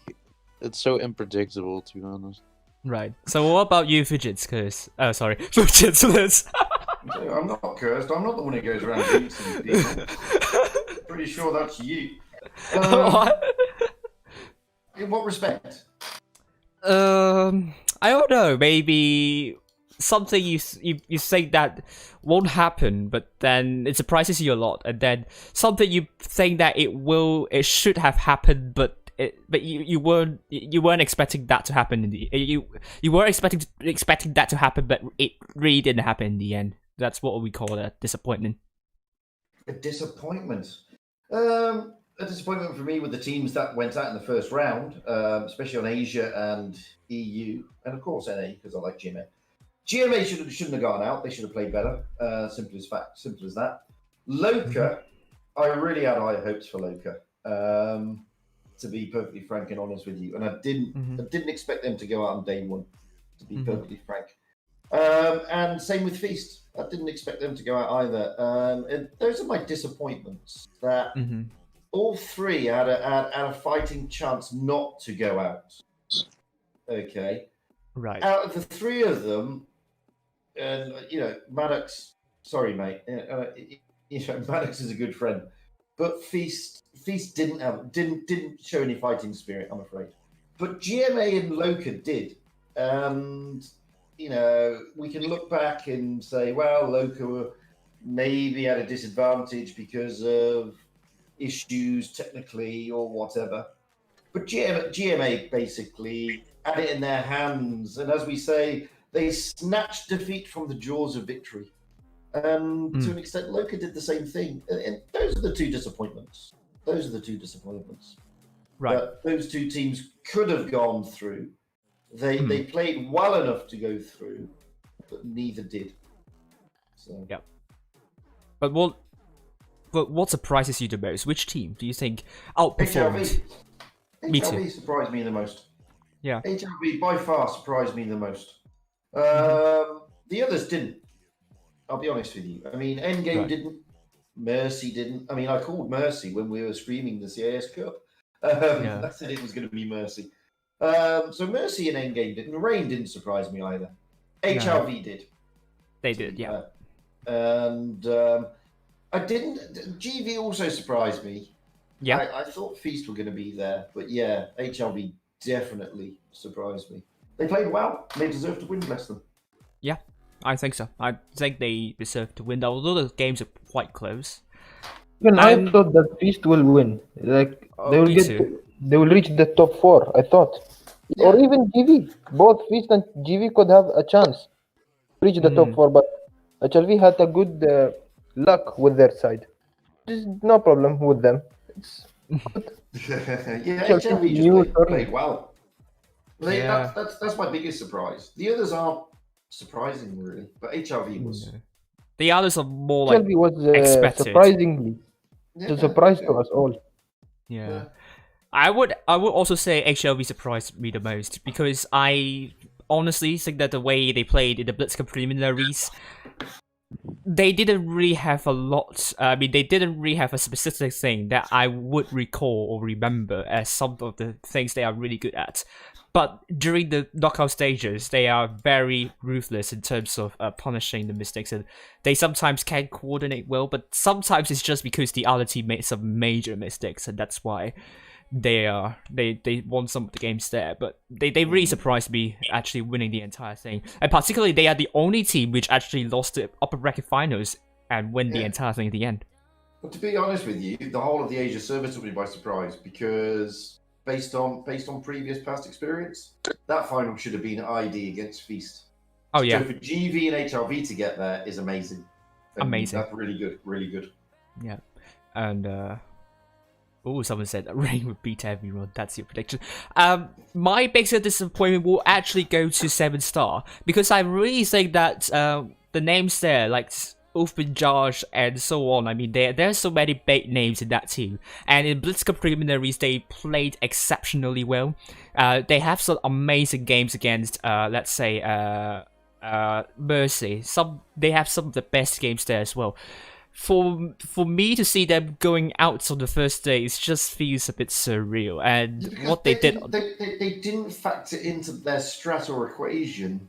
Speaker 6: it's so unpredictable, to be honest.
Speaker 3: Right. So what about you, Fidgets? Sorry, Fidgets.
Speaker 9: I'm not cursed. I'm not the one who goes around jinxing people. Pretty sure that's you.
Speaker 3: What?
Speaker 9: In what respect?
Speaker 3: I don't know. Maybe something you think that won't happen, but then it surprises you a lot, and then something you think that it should have happened, but you weren't expecting that to happen you were expecting that to happen, but it really didn't happen in the end. That's what we call a disappointment.
Speaker 9: A disappointment. A disappointment for me with the teams that went out in the first round, especially on Asia and EU, and of course NA, because I like GMA. GMA shouldn't have gone out. They should have played better. Simple as that. Loka, I really had high hopes for Loka. To be perfectly frank and honest with you, and I didn't expect them to go out on day one. To be perfectly frank. And same with Feast. I didn't expect them to go out either. And those are my disappointments. That all three had a fighting chance not to go out. Okay.
Speaker 3: Right.
Speaker 9: Out of the three of them, and Maddox. Sorry, mate. Maddox is a good friend, but Feast didn't show any fighting spirit, I'm afraid. But GMA and Loka did, and we can look back and say, well, Loka maybe had a disadvantage because of issues technically or whatever. But GMA basically had it in their hands, and as we say, they snatched defeat from the jaws of victory. And to an extent, Loka did the same thing. And those are the two disappointments.
Speaker 3: Right.
Speaker 9: But those two teams could have gone through. They played well enough to go through, but neither did. So.
Speaker 3: Yep. But what surprises you the most? Which team do you think outperformed? Me too.
Speaker 9: HLV surprised me the most.
Speaker 3: Yeah.
Speaker 9: HLV by far surprised me the most. The others didn't. I'll be honest with you. I mean, Endgame didn't. Mercy didn't. I mean, I called Mercy when we were streaming the CAS Cup. I said it was going to be Mercy. So Mercy and Endgame didn't. Rain didn't surprise me either. HLV did.
Speaker 3: They did, yeah.
Speaker 9: And I didn't. GV also surprised me.
Speaker 3: Yeah.
Speaker 9: I thought Feast were going to be there, but yeah, HLV definitely surprised me. They played well. They deserve to win, bless them.
Speaker 3: Yeah, I think so. I think they deserve to win, although the games are quite close.
Speaker 10: Even I thought that Feast will win. Like they will reach the top 4. I thought, or even GV. Both Feast and GV could have a chance to reach the top 4, but HLV had a good luck with their side. There's no problem with them. It's good.
Speaker 9: HLV just played well. That's my biggest surprise. The others aren't surprising, really, but HLV was.
Speaker 3: The others are more like
Speaker 10: HLV was
Speaker 3: expected.
Speaker 10: Surprisingly, it's a surprise to us all.
Speaker 3: Yeah. I would also say HLV surprised me the most because I honestly think that the way they played in the Blitz preliminaries, they didn't really have a lot. I mean, they didn't really have a specific thing that I would recall or remember as some of the things they are really good at. But during the knockout stages, they are very ruthless in terms of punishing the mistakes, and they sometimes can coordinate well. But sometimes it's just because the other team made some major mistakes, and that's why they won some of the games there. But they really surprised me actually winning the entire thing, and particularly they are the only team which actually lost the upper bracket finals and win the entire thing at the end.
Speaker 9: Well, to be honest with you, the whole of the Asia service took me by surprise because based on previous past experience, that final should have been ID against Feast.
Speaker 3: Oh yeah.
Speaker 9: So for GV and HLV to get there is amazing.
Speaker 3: Amazing.
Speaker 9: That's really good. Really good.
Speaker 3: Yeah, and someone said that Rain would beat everyone. That's your prediction. My biggest disappointment will actually go to 7-star because I really think that the names there, like Ulfman, Josh, and so on. I mean, there's so many big names in that team. And in Blitz preliminaries, they played exceptionally well. They have some amazing games against, let's say, Mercy. They have some of the best games there as well. For me to see them going out on the first day, it just feels a bit surreal. And what they did,
Speaker 9: they didn't factor into their strat or equation.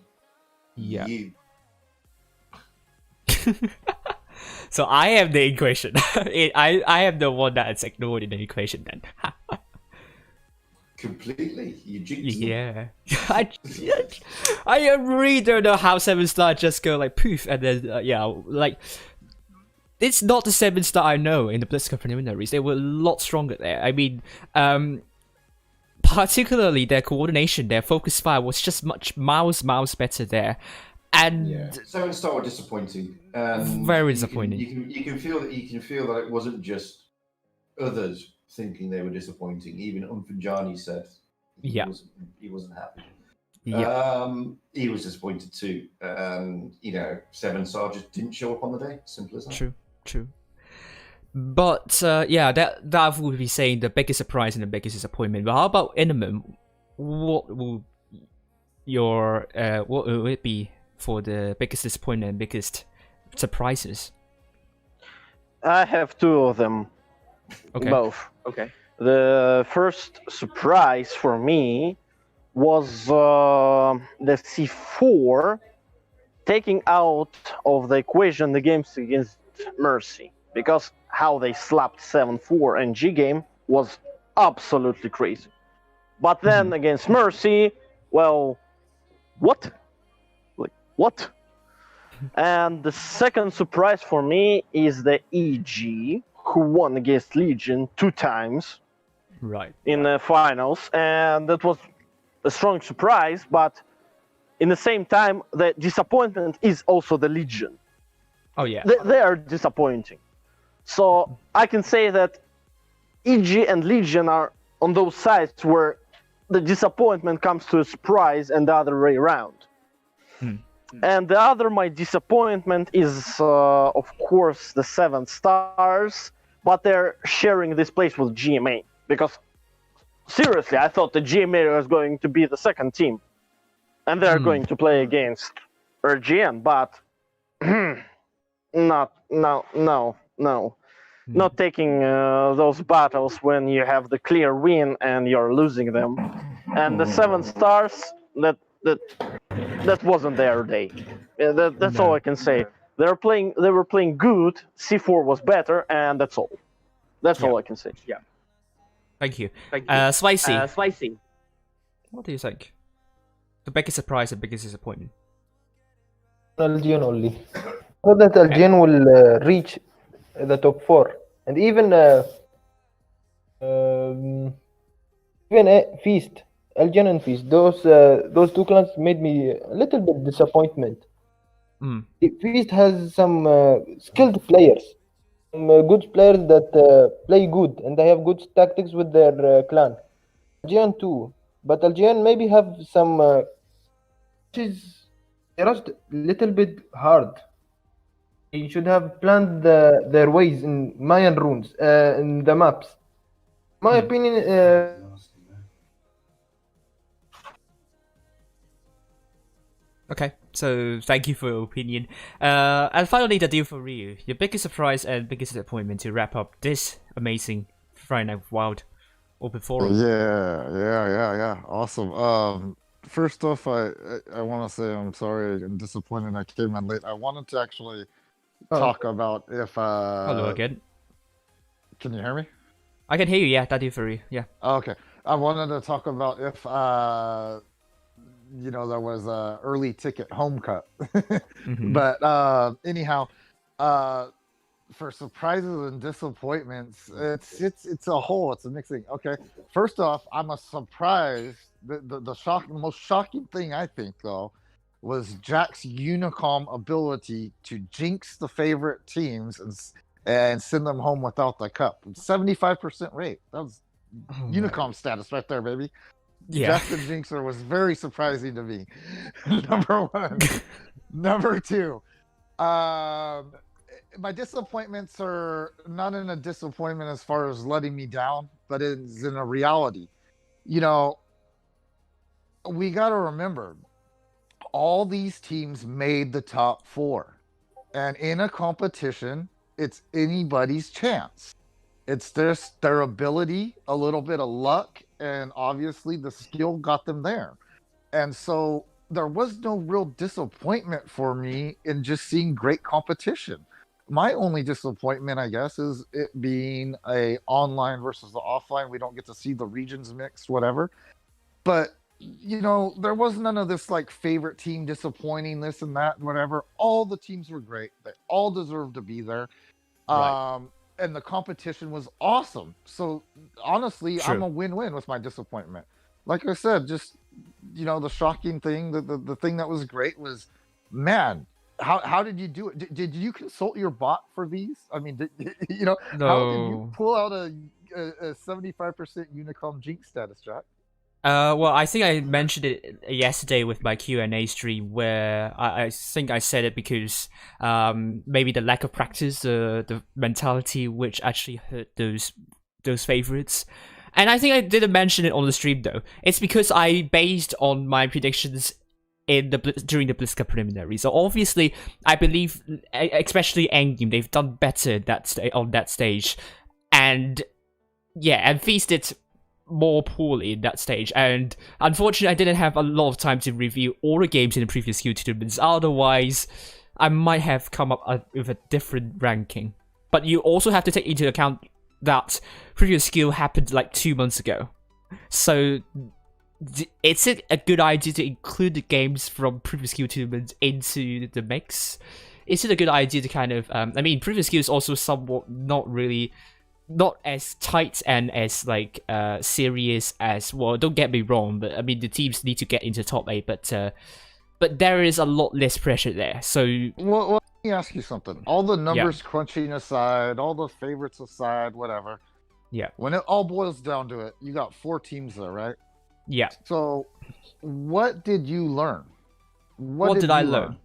Speaker 3: Yeah. So I am the equation. I am the one that is ignored in the equation then.
Speaker 9: Completely. You jinxed them.
Speaker 3: Yeah. I really don't know how 7-star just go like poof and then like it's not the 7-star I know in the Blitz preliminaries. They were a lot stronger there. I mean, particularly their coordination, their focus fire was just miles better there. And
Speaker 9: 7-star were disappointing.
Speaker 3: Very disappointing.
Speaker 9: You can feel that it wasn't just others thinking they were disappointing. Even Umfanjani said he wasn't happy.
Speaker 3: Yeah.
Speaker 9: He was disappointed too. 7-star just didn't show up on the day. Simple as that.
Speaker 3: True. But that would be saying the biggest surprise and the biggest disappointment. But how about Inman? What will it be for the biggest disappointment and biggest surprises?
Speaker 7: I have two of them.
Speaker 3: Okay.
Speaker 7: Both. Okay. The first surprise for me was the C4 taking out of the equation the games against Mercy, because how they slapped 7-4 and G game was absolutely crazy. But then against Mercy, well, what? Like, what? And the second surprise for me is the EG, who won against Legion 2 times
Speaker 3: Right.
Speaker 7: in the finals, and that was a strong surprise, but in the same time, the disappointment is also the Legion.
Speaker 3: Oh yeah.
Speaker 7: They are disappointing. So I can say that EG and Legion are on those sides where the disappointment comes to a surprise and the other way around. And the other, my disappointment is, of course, the 7 Stars, but they're sharing this place with GMA. Because, seriously, I thought the GMA was going to be the second team. And they're going to play against RGN, but not taking those battles when you have the clear win and you're losing them. And the 7 Stars, that wasn't their day. That's all I can say. They were playing good. C4 was better, and that's all. That's all I can say. Yeah.
Speaker 3: Thank you. Spicy.
Speaker 7: Spicy.
Speaker 3: What do you think? The biggest surprise and biggest disappointment.
Speaker 10: LGN only. So that LGN will reach the top 4, and even Feast, LGN and Feast. Those 2 clans made me a little bit disappointment. Feast has some skilled players, some good players that play good, and they have good tactics with their clan. LGN too, but LGN maybe have some they're just a little bit hard. They should have planned their ways in Mayan runes, in the maps. My opinion.
Speaker 3: Okay, so thank you for your opinion. And finally, the deal for Ryu. Your biggest surprise and biggest disappointment to wrap up this amazing Friday Night Wild open forum.
Speaker 8: Yeah. Awesome. First off, I want to say I'm sorry and disappointed I came in late. I wanted to actually talk about if
Speaker 3: Hello again.
Speaker 8: Can you hear me?
Speaker 3: I can hear you. Yeah, that deal for you. Yeah.
Speaker 8: Okay. I wanted to talk about if there was a early ticket home cut. But anyhow, for surprises and disappointments, it's a whole, it's a mixing. Okay, first off, I'm a surprise. The most shocking thing I think though was Jack's Unicom ability to jinx the favorite teams and send them home without the cup. 75% rate. That was Unicom status right there, baby.
Speaker 3: Yeah.
Speaker 8: Jack the Jinxer was very surprising to me. Number 1. Number 2. My disappointments are not in a disappointment as far as letting me down, but it's in a reality. We got to remember, all these teams made the top 4. And in a competition, it's anybody's chance. It's their ability, a little bit of luck, and obviously the skill got them there. And so there was no real disappointment for me in just seeing great competition. My only disappointment, I guess, is it being a online versus the offline. We don't get to see the regions mixed, whatever. But, there was none of this like favorite team disappointing, this and that, whatever. All the teams were great. They all deserved to be there. Right. And the competition was awesome. So honestly, I'm a win-win with my disappointment. Like I said, just, the shocking thing, the thing that was great was, man, how did you do it? Did you consult your bot for these? I mean,
Speaker 3: No.
Speaker 8: How did you pull out a 75% Unicom Jinx status, Jack?
Speaker 3: Well, I think I mentioned it yesterday with my Q&A stream, where I think I said it because maybe the lack of practice, the mentality which actually hurt those favorites. And I think I didn't mention it on the stream though. It's because I based on my predictions during the BlizzCon preliminary. So obviously, I believe, especially Endgame, they've done better on that stage. and yeah, and Feast did more poorly in that stage. And unfortunately, I didn't have a lot of time to review all the games in the previous skill tournaments. Otherwise, I might have come up with a different ranking. But you also have to take into account that previous skill happened like 2 months ago. So is it a good idea to include the games from previous skill tournaments into the mix? Is it a good idea to kind of I mean, previous skill is also somewhat not as tight and as like serious as, well, don't get me wrong, but I mean the teams need to get into top 8, but there is a lot less pressure there. So
Speaker 8: well, let me ask you something. All the numbers crunching aside, all the favorites aside, whatever.
Speaker 3: Yeah.
Speaker 8: When it all boils down to it, you got 4 teams there, right?
Speaker 3: Yeah.
Speaker 8: So, what did you learn?
Speaker 3: What did I learn?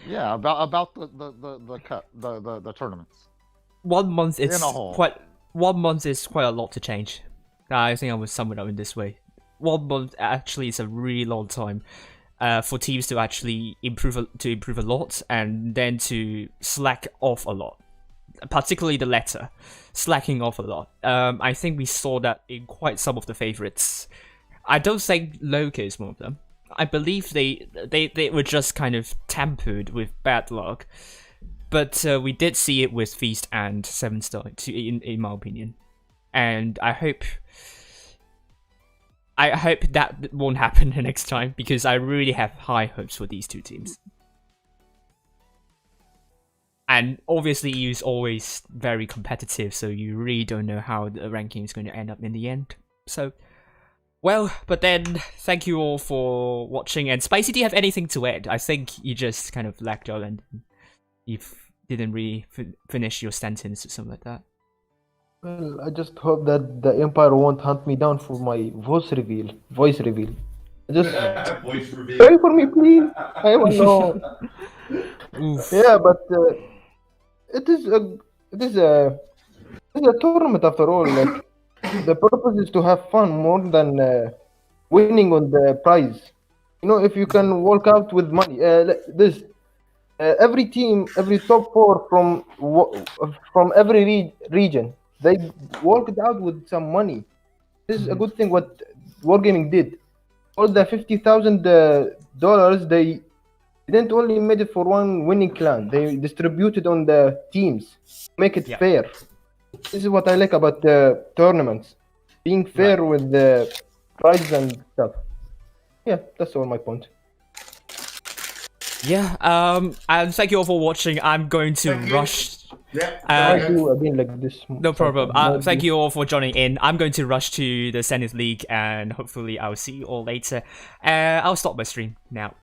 Speaker 8: Yeah, about the tournaments.
Speaker 3: 1 month is
Speaker 8: In a whole.
Speaker 3: quite. 1 month is quite a lot to change. I think I would sum it up in this way. 1 month actually is a really long time for teams to actually improve a lot, and then to slack off a lot. Particularly the latter, slacking off a lot. I think we saw that in quite some of the favorites. I don't think Loka is one of them. I believe they were just kind of tempered with bad luck. But we did see it with Feast and 7 Star, in my opinion. And I hope that won't happen the next time, because I really have high hopes for these 2 teams. And obviously, EU is always very competitive, so you really don't know how the ranking is going to end up in the end. So, well, but then, thank you all for watching. And Spicy, do you have anything to add? I think you just kind of lagged out and you didn't really finish your sentence or something like that.
Speaker 10: Well, I just hope that the Empire won't hunt me down for my voice reveal. Just pray for me, please. I don't know. Yeah, but it is a tournament after all. Like, the purpose is to have fun more than winning on the prize. You know, if you can walk out with money, every team, every top 4 from every region, they walked out with some money. This is a good thing what Wargaming did. All the $50,000 they didn't only made it for one winning clan. They distributed on the teams, make it fair. This is what I like about the tournaments, being fair with the prizes and stuff. Yeah, that's all my point.
Speaker 3: Yeah, and thank you all for watching. I'm going to rush.
Speaker 10: I do again like this.
Speaker 3: No problem. Thank you all for joining in. I'm going to rush to the Zenith League, and hopefully I'll see you all later. I'll stop my stream now.